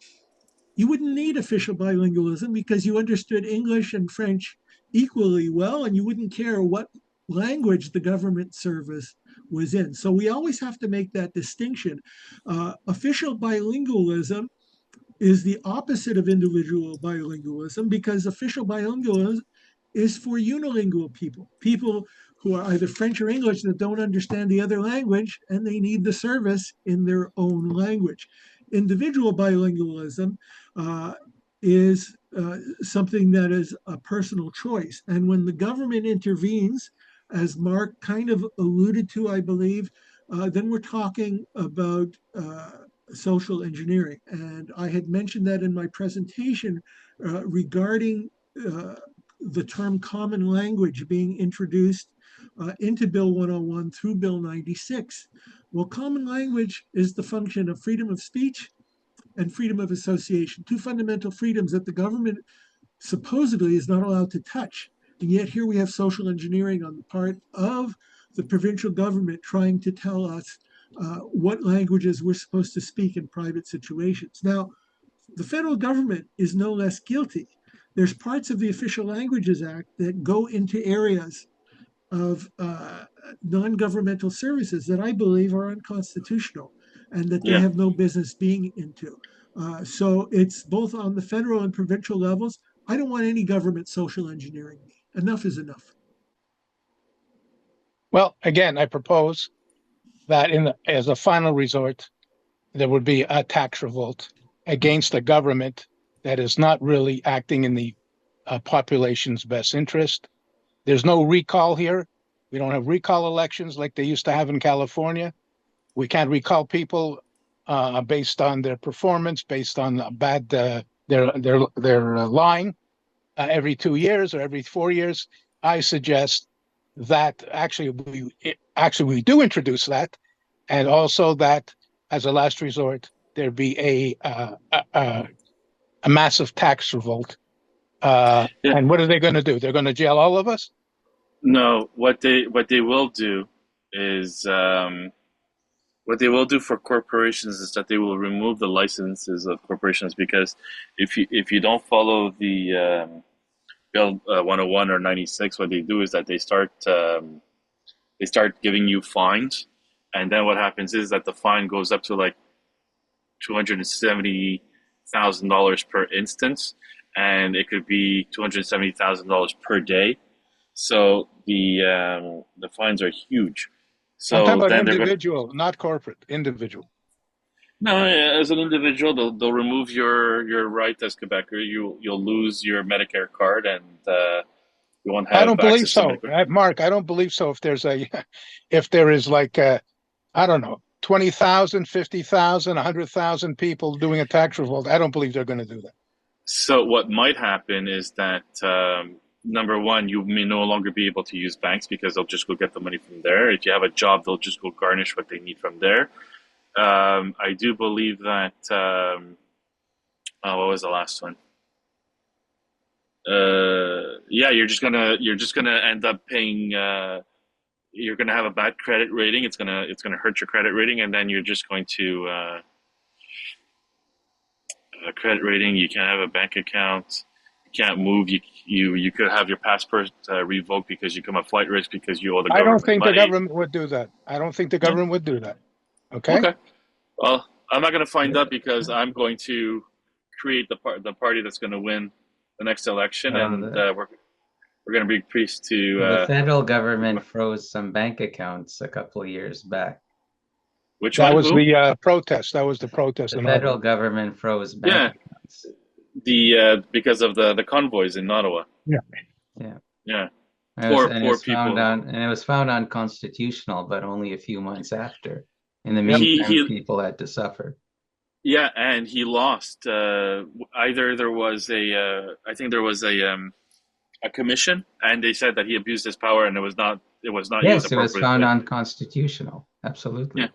You wouldn't need official bilingualism because you understood English and French equally well, and you wouldn't care what language the government service was in. So we always have to make that distinction. Official bilingualism is the opposite of individual bilingualism because official bilingualism is for unilingual people who are either French or English that don't understand the other language and they need the service in their own language. Individual bilingualism is something that is a personal choice. And when the government intervenes as Mark kind of alluded to, I believe, then we're talking about social engineering. And I had mentioned that in my presentation regarding the term common language being introduced into Bill 101 through Bill 96. Well, common language is the function of freedom of speech and freedom of association, two fundamental freedoms that the government supposedly is not allowed to touch. And yet here we have social engineering on the part of the provincial government trying to tell us what languages we're supposed to speak in private situations. Now, the federal government is no less guilty. There's parts of the Official Languages Act that go into areas of non-governmental services that I believe are unconstitutional and that they Yeah. have no business being into. So it's both on the federal and provincial levels. I don't want any government social engineering me. Enough is enough. Well, again, I propose that as a final resort, there would be a tax revolt against a government that is not really acting in the population's best interest. There's no recall here. We don't have recall elections like they used to have in California. We can't recall people based on their performance, based on bad their lying every 2 years or every 4 years. I suggest that actually we do introduce that, and also that as a last resort there be a massive tax revolt. Yeah. And what are they going to do? They're going to jail all of us? No, what they will do is what they will do for corporations is that they will remove the licenses of corporations, because if you don't follow the Bill 101 or 96, what they do is that they start giving you fines, and then what happens is that the fine goes up to like $270,000 per instance, and it could be $270,000 per day. So the fines are huge. So I'm talking about then individual, not corporate, individual. No, as an individual, they'll remove your right as Quebecer. You'll lose your Medicare card, and you won't have I don't believe access to so, Medicare. Mark. I don't believe so. If there is like I don't know, 20,000, 50,000, 100,000 people doing a tax revolt, I don't believe they're going to do that. So what might happen is that number one, you may no longer be able to use banks because they'll just go get the money from there. If you have a job, they'll just go garnish what they need from there. I do believe that. What was the last one? Yeah, you're just gonna end up paying. You're gonna have a bad credit rating. It's gonna hurt your credit rating, and then you're just going to a credit rating. You can't have a bank account. You can't move. You could have your passport revoked because you come at flight risk because you owe the government I don't think money. the government would do that. I don't think the government would do that. Okay. Okay. Well, I'm not going to find out because I'm going to create the party that's going to win the next election, and we're going to be pleased to. The federal government froze some bank accounts a couple of years back. Which that one? was Who? the protest. That was the protest. The federal government froze bank accounts. Because of the convoys in Ottawa. Yeah. Poor people. And it was found unconstitutional, but only a few months after. In the meantime, people had to suffer. Yeah, and he lost. Either there was I think there was a commission, and they said that he abused his power, and it was not used appropriately. Yes, it was found unconstitutional. Absolutely.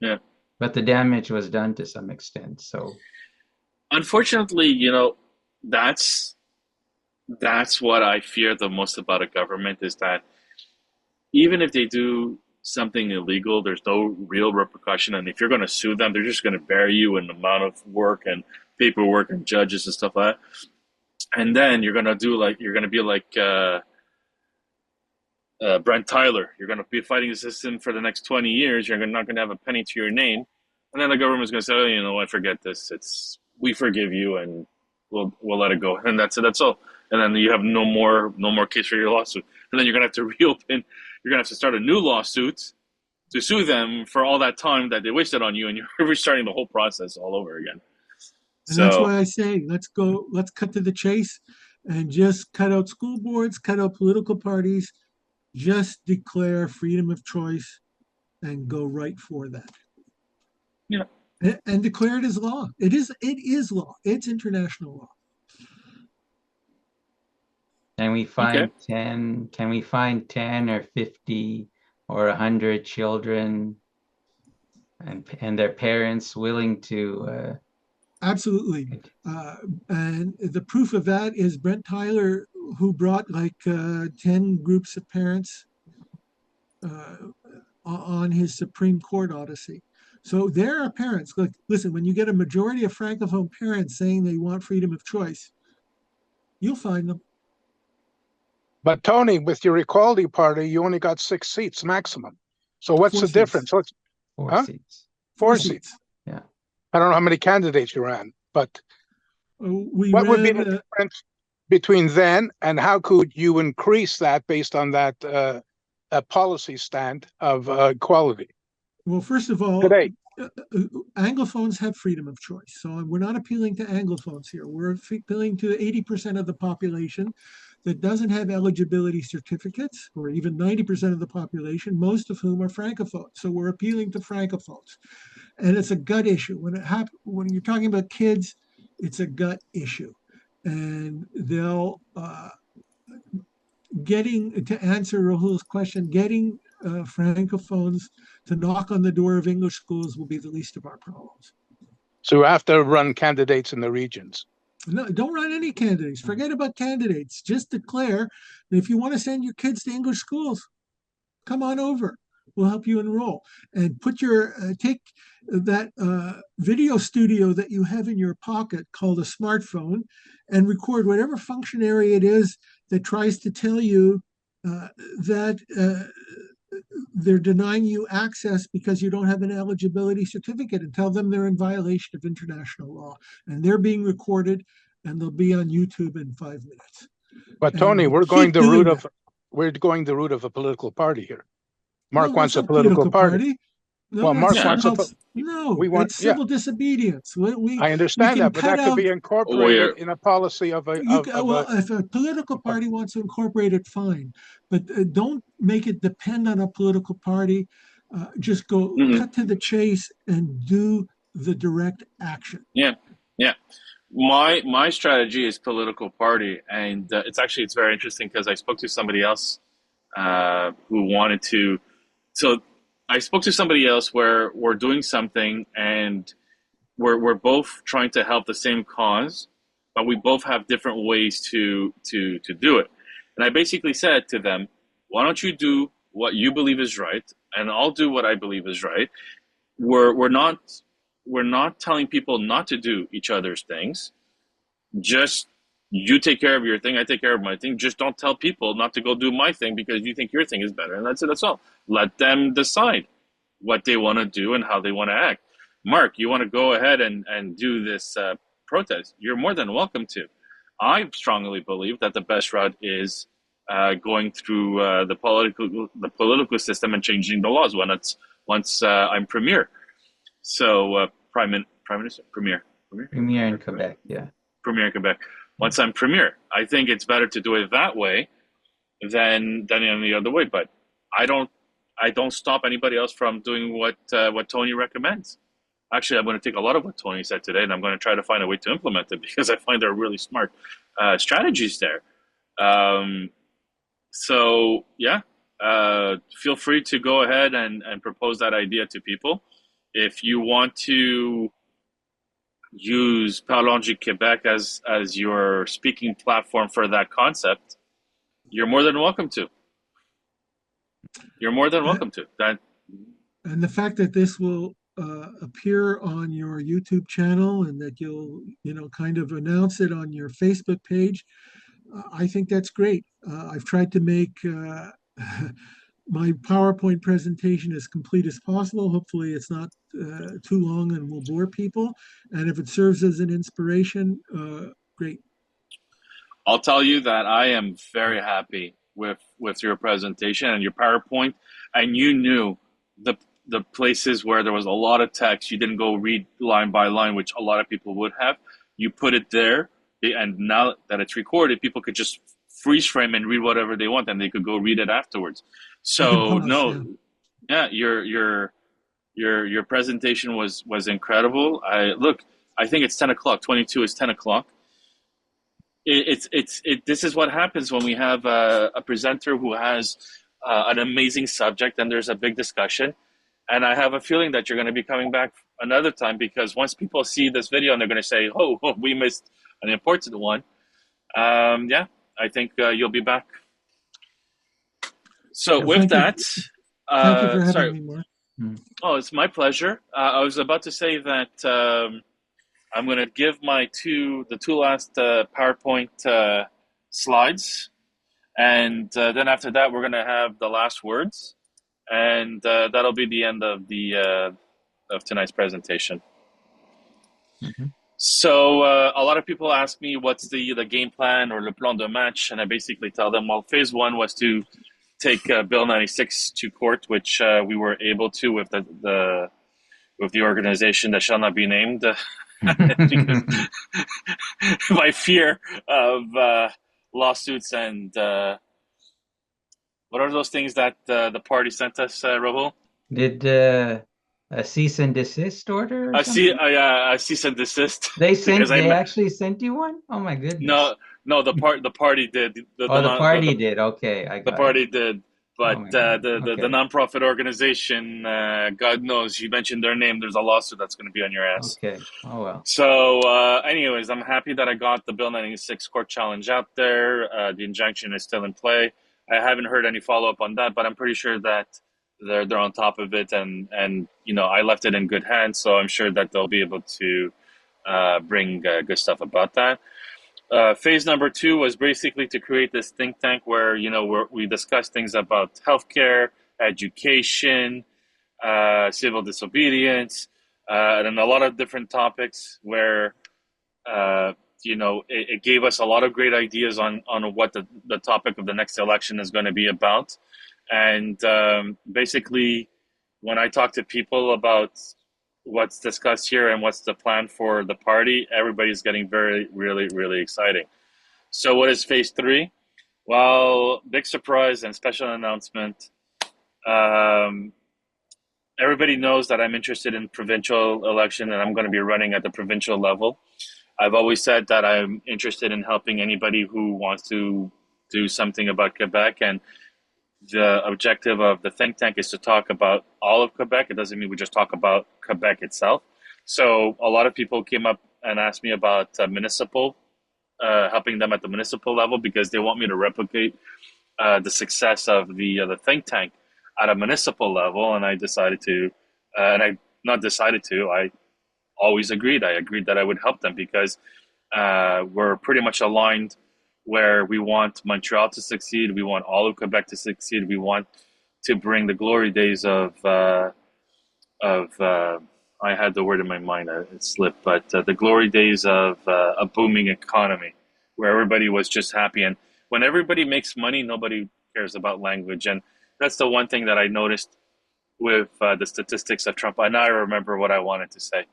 Yeah. But the damage was done to some extent. So, unfortunately, that's what I fear the most about a government, is that even if they do something illegal, there's no real repercussion, and if you're going to sue them, they're just going to bury you in the amount of work and paperwork and judges and stuff like that. And then you're going to be like Brent Tyler. You're going to be fighting the system for the next 20 years. You're not going to have a penny to your name, and then the government's going to say, "Oh, you know what? Forget this. We forgive you, and we'll let it go." And that's it. That's all. And then you have no more case for your lawsuit. And then you're going to have to reopen. You're going to have to start a new lawsuit to sue them for all that time that they wasted on you, and you're restarting the whole process all over again. And that's why I say, let's cut to the chase and just cut out school boards, cut out political parties, just declare freedom of choice and go right for that. Yeah. And declare it as law. It is law. It's international law. Can we find 10? Can we find 10 or 50 or 100 children and their parents willing to? Absolutely. And the proof of that is Brent Tyler, who brought like 10 groups of parents on his Supreme Court odyssey. So there are parents. Look, listen, when you get a majority of Francophone parents saying they want freedom of choice, you'll find them. But Tony, with your equality party, you only got 6 seats maximum. So what's the difference? Four seats. 4 seats. Yeah. I don't know how many candidates you ran, but what would be the difference between then and how could you increase that based on that policy stand of equality? Well, first of all, today, Anglophones have freedom of choice. So we're not appealing to Anglophones here. We're appealing to 80% of the population that doesn't have eligibility certificates, or even 90% of the population, most of whom are Francophones. So we're appealing to Francophones. And it's a gut issue. When you're talking about kids, it's a gut issue. And they'll, to answer Rahul's question, getting Francophones to knock on the door of English schools will be the least of our problems. So you have to run candidates in the regions. No, don't run any candidates. Forget about candidates. Just declare that if you want to send your kids to English schools, come on over. We'll help you enroll. And take that video studio that you have in your pocket called a smartphone and record whatever functionary it is that tries to tell you that they're denying you access because you don't have an eligibility certificate, and tell them they're in violation of international law. And they're being recorded, and they'll be on YouTube in 5 minutes. But Tony, we're going the route of a political party here. Mark wants a political party. No, Mark wants it's civil disobedience. I understand that, but that could be incorporated in a policy of a. If a political party wants to incorporate it, fine, but don't make it depend on a political party. Just go cut to the chase and do the direct action. Yeah. My strategy is political party, and it's very interesting because I spoke to somebody else who wanted to. So I spoke to somebody else where we're doing something and we're both trying to help the same cause, but we both have different ways to do it. And I basically said to them, why don't you do what you believe is right, and I'll do what I believe is right. We're not telling people not to do each other's things. Just you take care of your thing, I take care of my thing. Just don't tell people not to go do my thing because you think your thing is better. And that's it. That's all. Let them decide what they want to do and how they want to act. Mark, you want to go ahead and do this protest? You're more than welcome to. I strongly believe that the best route is going through the political system and changing the laws once I'm premier. So Prime Minister, Premier in Quebec, yeah. Premier in Quebec. Once I'm premier, I think it's better to do it that way than any other way. But I don't stop anybody else from doing what Tony recommends. Actually, I'm going to take a lot of what Tony said today, and I'm going to try to find a way to implement it because I find there are really smart strategies there. So yeah, feel free to go ahead and propose that idea to people. If you want to use Parlons Du Québec as your speaking platform for that concept, you're more than welcome to. You're more than welcome to. And the fact that this will appear on your YouTube channel and that you'll kind of announce it on your Facebook page, I think that's great. I've tried to make my PowerPoint presentation as complete as possible. Hopefully it's not too long and will bore people. And if it serves as an inspiration, great. I'll tell you that I am very happy with your presentation and your PowerPoint. And you knew the places where there was a lot of text. You didn't go read line by line, which a lot of people would have. You put it there. And now that it's recorded, people could just freeze frame and read whatever they want, and they could go read it afterwards. You can So pause, no, yeah, your presentation was incredible. I think it's 10 o'clock. 22 is 10 o'clock. This is what happens when we have a presenter who has an amazing subject and there's a big discussion. And I have a feeling that you're going to be coming back another time, because once people see this video and they're going to say, "Oh, we missed an important one." Yeah, I think you'll be back. So with that, thank you for having sorry. me, Mark. Oh, it's my pleasure. I was about to say that I'm going to give the two last PowerPoint slides, and then after that, we're going to have the last words, and that'll be the end of of tonight's presentation. Mm-hmm. So a lot of people ask me what's the game plan or le plan de match, and I basically tell them, well, phase one was to take Bill 96 to court, which we were able to with the organization that shall not be named, because my fear of lawsuits and what are those things that the party sent us, Rahul? Did a cease and desist order or something? A cease and desist. They actually sent you one? Oh my goodness. No, the party did. The party did. Okay, I got the party did. But the nonprofit organization, God knows, you mentioned their name, there's a lawsuit that's going to be on your ass. Okay. Oh, well. So anyways, I'm happy that I got the Bill 96 court challenge out there. The injunction is still in play. I haven't heard any follow-up on that, but I'm pretty sure that they're on top of it, and I left it in good hands, so I'm sure that they'll be able to bring good stuff about that. Phase number 2 was basically to create this think tank where we discuss things about healthcare, education, civil disobedience, and a lot of different topics where it gave us a lot of great ideas on what the topic of the next election is going to be about. And basically, when I talk to people about what's discussed here and what's the plan for the party, everybody's getting very, really, really exciting. So what is phase 3? Well, big surprise and special announcement. Everybody knows that I'm interested in provincial election, and I'm going to be running at the provincial level. I've always said that I'm interested in helping anybody who wants to do something about Quebec, and the objective of the think tank is to talk about all of Quebec. It doesn't mean we just talk about Quebec itself. So a lot of people came up and asked me about municipal, helping them at the municipal level, because they want me to replicate the success of the think tank at a municipal level. And I decided to, I always agreed. I agreed that I would help them, because we're pretty much aligned where we want Montreal to succeed. We want all of Quebec to succeed. We want to bring the glory days of I had the word in my mind, it slipped, but the glory days of a booming economy where everybody was just happy. And when everybody makes money, nobody cares about language. And that's the one thing that I noticed with the statistics of Trump. And now I remember what I wanted to say.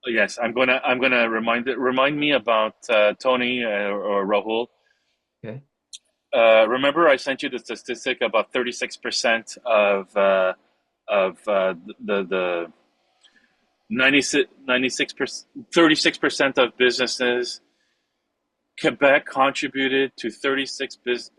Yes, I'm gonna remind me about Tony or Rahul. Okay. Remember, I sent you the statistic about 36% of the 36% of businesses. Quebec contributed to 36 business.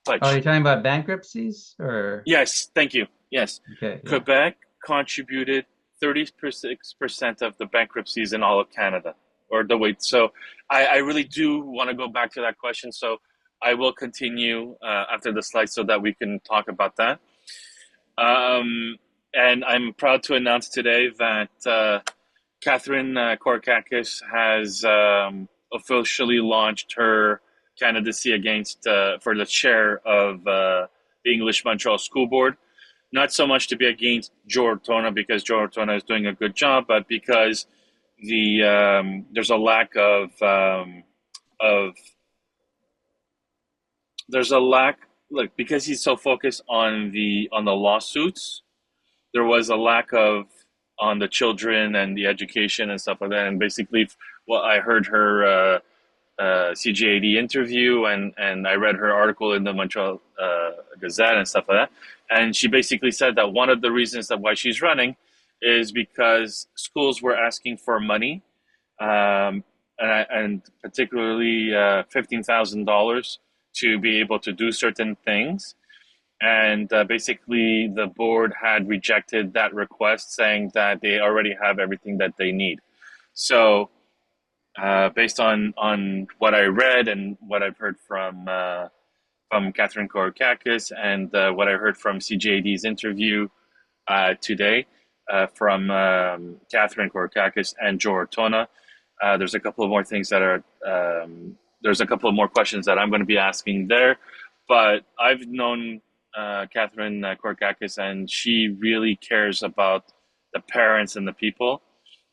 Oh, you're talking about bankruptcies, or? Yes, thank you. Yes. Okay. Yeah. Quebec contributed 36% of the bankruptcies in all of Canada, or the weight. So I really do want to go back to that question. So I will continue after the slide so that we can talk about that. And I'm proud to announce today that Catherine Korakakis has officially launched her candidacy against for the chair of the English Montreal School Board. Not so much to be against Joe Ortona, because Joe Ortona is doing a good job, but because there's a lack of because he's so focused on the lawsuits, there was a lack of on the children and the education and stuff like that. And basically, what I heard her CGAD interview, and I read her article in the Montreal Gazette and stuff like that. And she basically said that one of the reasons that why she's running is because schools were asking for money, and particularly $15,000 to be able to do certain things. And basically, the board had rejected that request, saying that they already have everything that they need. So, based on what I read and what I've heard from Catherine Kodaks and what I heard from CJD's interview today from Catherine Kodaks and Joe Ortona, there's a couple of more things that are there's a couple of more questions that I'm going to be asking there. But I've known Catherine Kodaks, and she really cares about the parents and the people.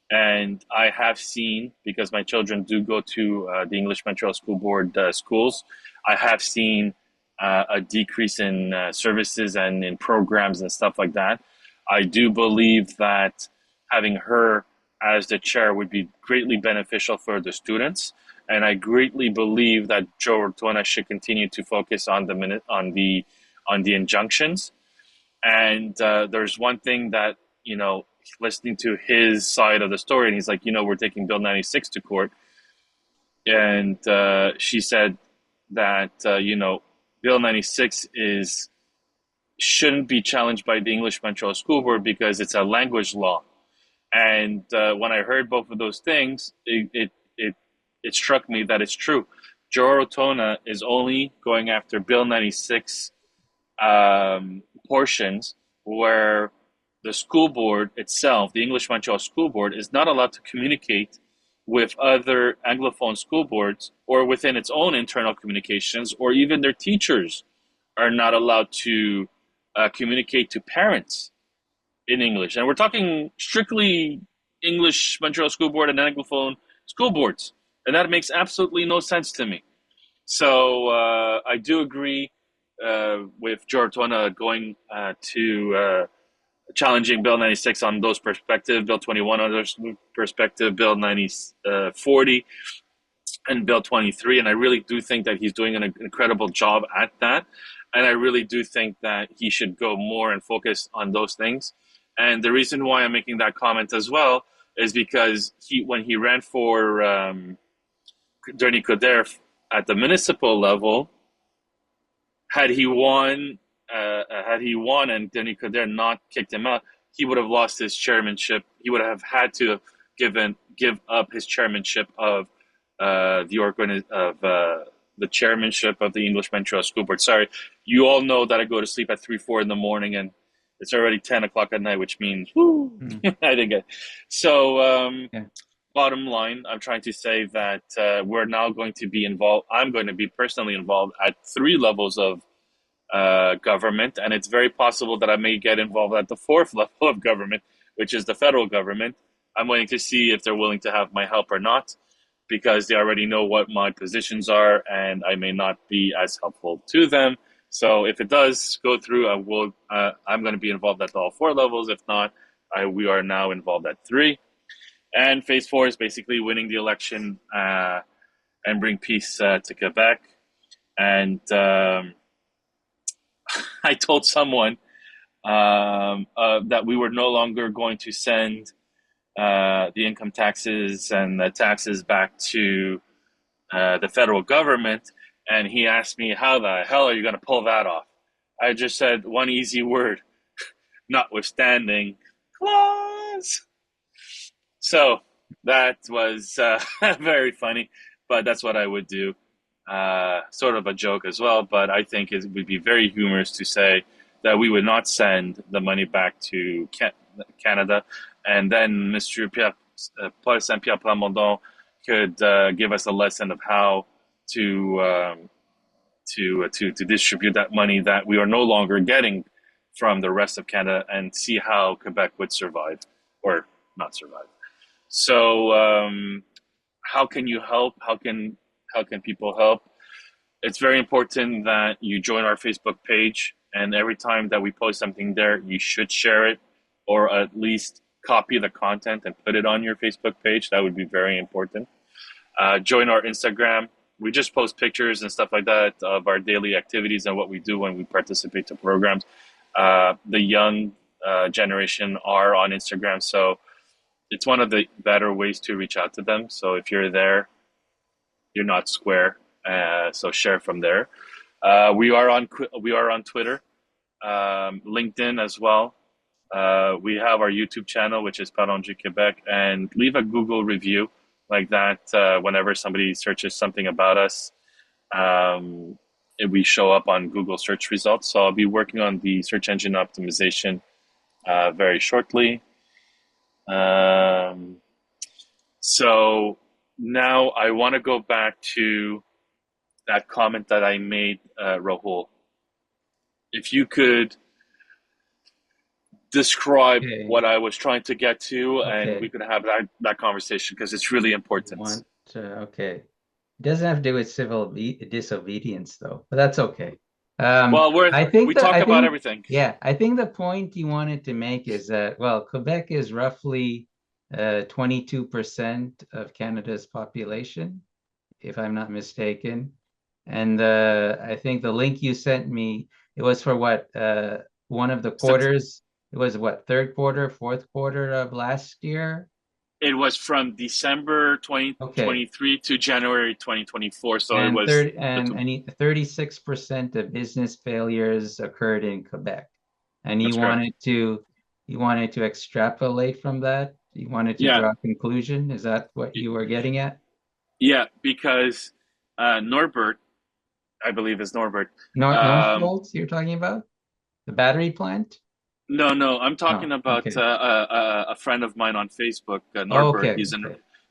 And I have seen, because my children do go to the English Montreal School Board schools, I have seen a decrease in services and in programs and stuff like that. I do believe that having her as the chair would be greatly beneficial for the students. And I greatly believe that Joe Ortona should continue to focus on the injunctions. And there's one thing that, listening to his side of the story, and he's like, we're taking Bill 96 to court. And she said that, Bill 96 shouldn't be challenged by the English Montreal School Board because it's a language law. And when I heard both of those things, it struck me that it's true. Joe Ortona is only going after Bill 96 portions where the school board itself, the English Montreal School Board, is not allowed to communicate with other Anglophone school boards or within its own internal communications, or even their teachers are not allowed to communicate to parents in English. And we're talking strictly English Montreal School Board and Anglophone school boards. And that makes absolutely no sense to me. So I do agree with Joe Ortona going to challenging Bill 96 on those perspectives, Bill 21 on those perspective, Bill 40, and Bill 23. And I really do think that he's doing an incredible job at that. And I really do think that he should go more and focus on those things. And the reason why I'm making that comment as well is because when he ran for Denis Coderre at the municipal level, had he won and Denis Coderre not kicked him out, he would have lost his chairmanship. He would have had to give up his chairmanship of the chairmanship of the English Montreal School Board. Sorry, you all know that I go to sleep at 3-4 in the morning, and it's already 10 o'clock at night, which means I didn't get. So bottom line, I'm trying to say that we're now going to be involved. I'm going to be personally involved at 3 levels of government, and it's very possible that I may get involved at the 4th level of government, which is the federal government. I'm waiting to see if they're willing to have my help or not, because they already know what my positions are, and I may not be as helpful to them. So if it does go through, I'm going to be involved at all 4 levels. If not, we are now involved at 3. And phase 4 is basically winning the election and bring peace to Quebec. And I told someone that we were no longer going to send the income taxes and the taxes back to the federal government. And he asked me, how the hell are you going to pull that off? I just said one easy word: notwithstanding clause. So that was very funny, but that's what I would do. Sort of a joke as well, but I think it would be very humorous to say that we would not send the money back to Canada, and then Mr. Paul Saint-Pierre Plamondon could give us a lesson of how to distribute that money that we are no longer getting from the rest of Canada, and see how Quebec would survive or not survive. So how can you help? How can people help? It's very important that you join our Facebook page, and every time that we post something there, you should share it, or at least copy the content and put it on your Facebook page. That would be very important. Join our Instagram. We just post pictures and stuff like that of our daily activities and what we do when we participate to programs. The young generation are on Instagram, so it's one of the better ways to reach out to them. So if you're there, you're not square. So share from there. We are on Twitter, LinkedIn as well. We have our YouTube channel, which is Parlons Du Québec, and leave a Google review like that whenever somebody searches something about us. We show up on Google search results. So I'll be working on the search engine optimization very shortly. So now I want to go back to that comment that I made, Rahul. If you could describe what I was trying to get to, and we could have that conversation because it's really important. Okay. It doesn't have to do with civil disobedience, though, but that's okay. Well, we talk about everything. Yeah, I think the point you wanted to make is that, well, Quebec is roughly 22% of Canada's population, if I'm not mistaken. And I think the link you sent me, it was for what, one of the quarters. It was what, third quarter, fourth quarter of last year? It was from December 2023 to January 2024. So it was 36% of business failures occurred in Quebec. And you wanted to extrapolate from that? You wanted to draw a conclusion? Is that what you were getting at? Yeah, because Norbert, I believe is Norbert. Northvolt you're talking about? The battery plant? No, I'm talking about a friend of mine on Facebook, Norbert.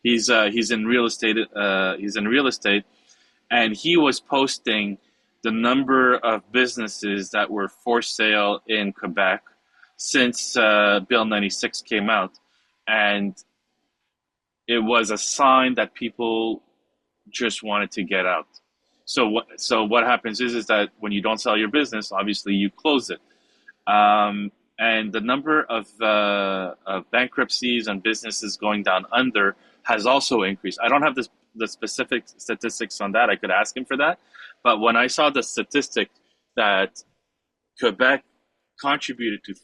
He's in real estate. He's in real estate, and he was posting the number of businesses that were for sale in Quebec since Bill 96 came out, and it was a sign that people just wanted to get out. So what happens is that when you don't sell your business, obviously you close it. And the number of bankruptcies and businesses going down under has also increased. I don't have the specific statistics on that. I could ask him for that. But when I saw the statistic that Quebec contributed to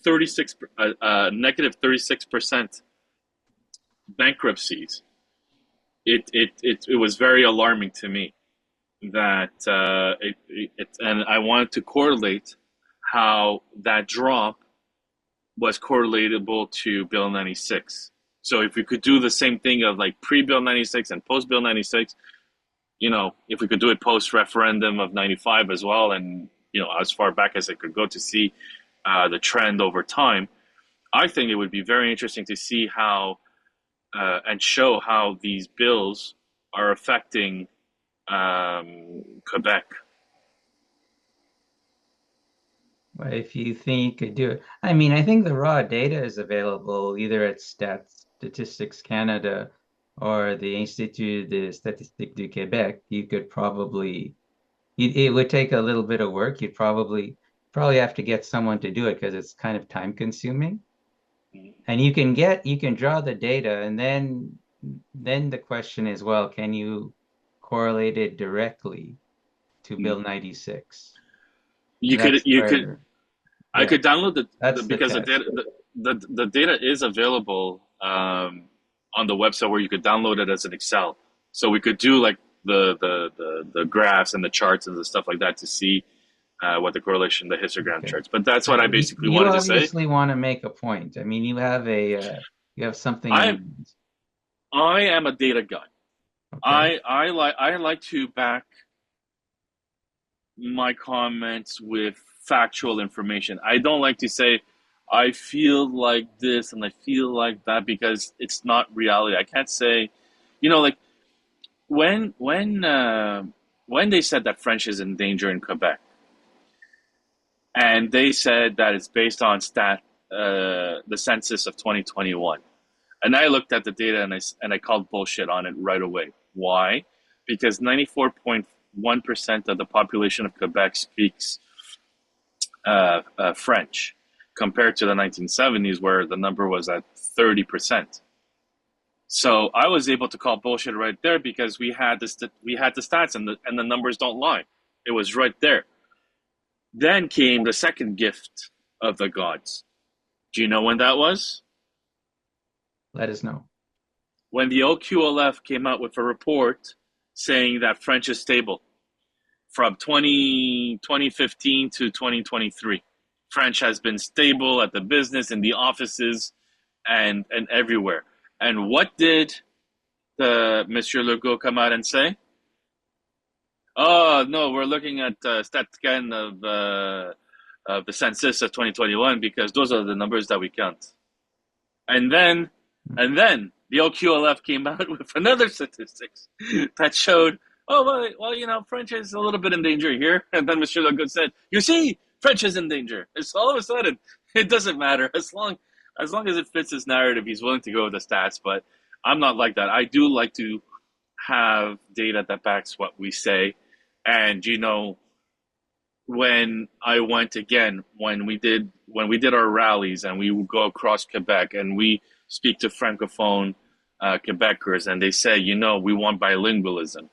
negative 36% bankruptcies, it was very alarming to me that and I wanted to correlate how that drop was correlatable to Bill 96. So if we could do the same thing of like pre-Bill 96 and post-Bill 96, if we could do it post-referendum of 95 as well, and, as far back as it could go to see the trend over time, I think it would be very interesting to see how and show how these bills are affecting Quebec. If you think you could do it. I mean, I think the raw data is available either at Statistics Canada or the Institut de Statistique du Québec. You could probably, it would take a little bit of work. You'd probably have to get someone to do it because it's kind of time consuming. And you can draw the data, and then the question is, well, can you correlate it directly to Bill 96? I could download because the data is available on the website where you could download it as an Excel. So we could do like the graphs and the charts and the stuff like that to see what the correlation, the histogram charts. But that's what I basically wanted to say. You obviously want to make a point. I mean, you have something. I am a data guy. Okay. I like to back my comments with factual information. I don't like to say I feel like this and I feel like that because it's not reality. I can't say, like when they said that French is in danger in Quebec, and they said that it's based on the census of 2021, and I looked at the data and I called bullshit on it right away. Why? Because 94.1% of the population of Quebec speaks French, compared to the 1970s where the number was at 30%. So I was able to call bullshit right there because we had the stats and the numbers don't lie. It was right there. Then came the second gift of the gods. Do you know when that was? Let us know. When the OQLF came out with a report saying that French is stable from 2015 to 2023. French has been stable at the business, in the offices, and everywhere. And what did the Monsieur Legault come out and say? Oh, no, we're looking at StatCan of the census of 2021 because those are the numbers that we count. And then the OQLF came out with another statistics that showed, oh, well, you know, French is a little bit in danger here. And then Monsieur Legault said, you see, French is in danger. It's all of a sudden, it doesn't matter. As long as it fits his narrative, he's willing to go with the stats. But I'm not like that. I do like to have data that backs what we say. And, you know, when I went again, when we did our rallies and we would go across Quebec and we speak to Francophone Quebecers and they say, you know, we want bilingualism.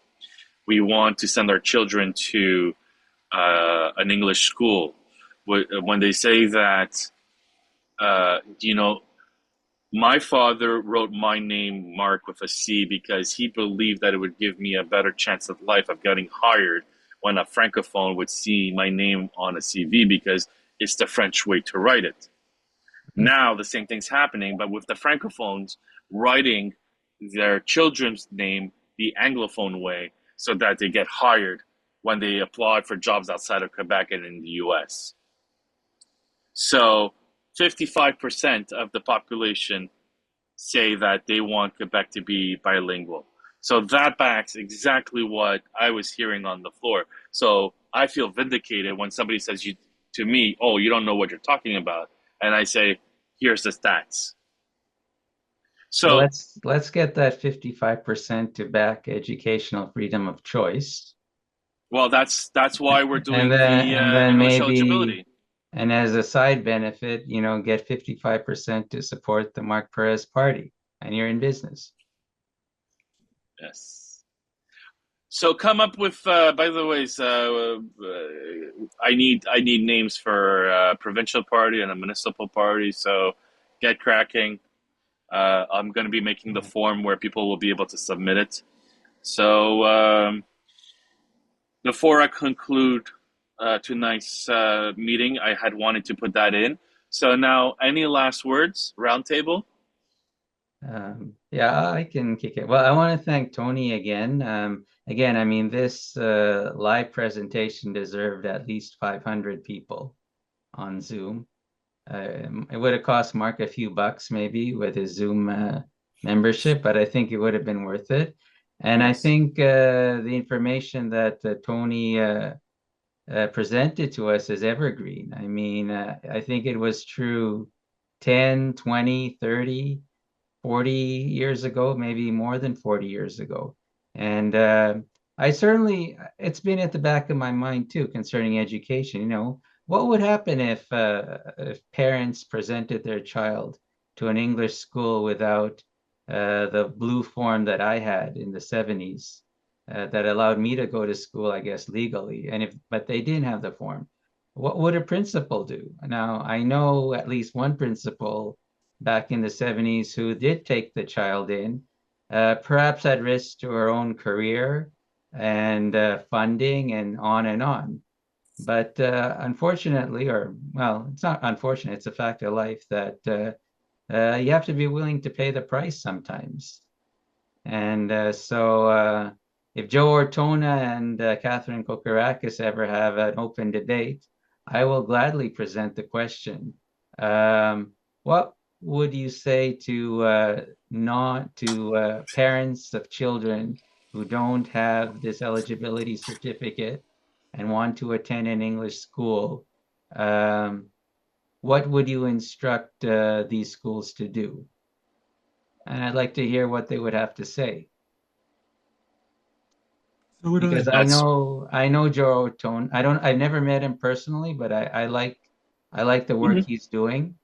We want to send our children to an English school. When they say that, you know, my father wrote my name, Mark, with a C because he believed that it would give me a better chance of life of getting hired when a Francophone would see my name on a CV because it's the French way to write it. Now the same thing's happening, but with the Francophones writing their children's name the Anglophone way so that they get hired when they apply for jobs outside of Quebec and in the US. So 55% of the population say that they want Quebec to be bilingual. So that backs exactly what I was hearing on the floor. So I feel vindicated when somebody says to me, oh, you don't know what you're talking about. And I say, here's the stats. So let's get that 55% to back educational freedom of choice. Well, that's why we're doing and then English maybe, eligibility. And as a side benefit, you know, get 55% to support the Marc Perez party, and you're in business. Yes. So come up with. By the way, I need names for a provincial party and a municipal party. So get cracking. I'm going to be making the form where people will be able to submit it. So before I conclude tonight's meeting, I had wanted to put that in. So now, any last words, roundtable? Yeah, I can kick it. Well, I want to thank Tony again. Again, I mean, this live presentation deserved at least 500 people on Zoom. It would have cost Mark a few bucks maybe with his Zoom membership, but I think it would have been worth it. And yes. I think the information that Tony presented to us is evergreen. I mean, I think it was true 10, 20, 30, 40 years ago, maybe more than 40 years ago. And it's been at the back of my mind too, concerning education. You know, what would happen if parents presented their child to an English school without the blue form that I had in the 70s that allowed me to go to school, I guess, legally. But they didn't have the form. What would a principal do? Now, I know at least one principal back in the 70s who did take the child in, perhaps at risk to her own career and funding and on and on. But unfortunately, it's not unfortunate, it's a fact of life that you have to be willing to pay the price sometimes. And so if Joe Ortona and Catherine Kokorakis ever have an open debate, I will gladly present the question. What would you say to parents of children who don't have this eligibility certificate and want to attend an English school? What would you instruct these schools to do? And I'd like to hear what they would have to say. So because I know Joe Ortona. I've never met him personally, but I like the work he's doing.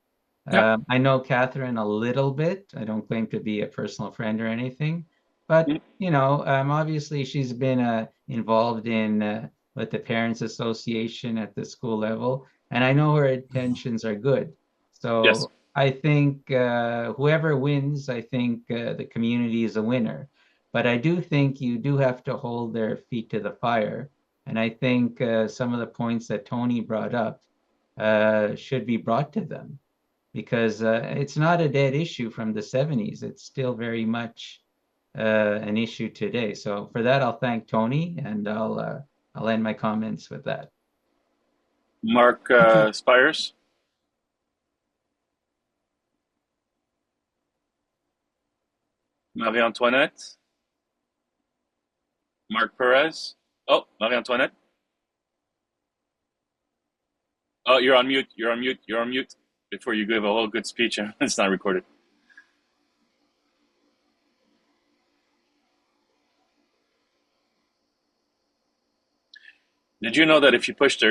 Yeah. I know Catherine a little bit. I don't claim to be a personal friend or anything, but Mm. obviously she's been involved in with the Parents Association at the school level, and I know her intentions are good. Yes. So I think whoever wins, I think the community is a winner. But I do think you do have to hold their feet to the fire. And I think some of the points that Tony brought up should be brought to them because it's not a dead issue from the 70s. It's still very much an issue today. So for that, I'll thank Tony, and I'll end my comments with that. Mark Okay. Spires, Marie-Antoinette, Mark Perez. Oh, Marie-Antoinette. Oh, you're on mute. You're on mute. You're on mute. Before you give a whole good speech, it's not recorded. Did you know that if you push the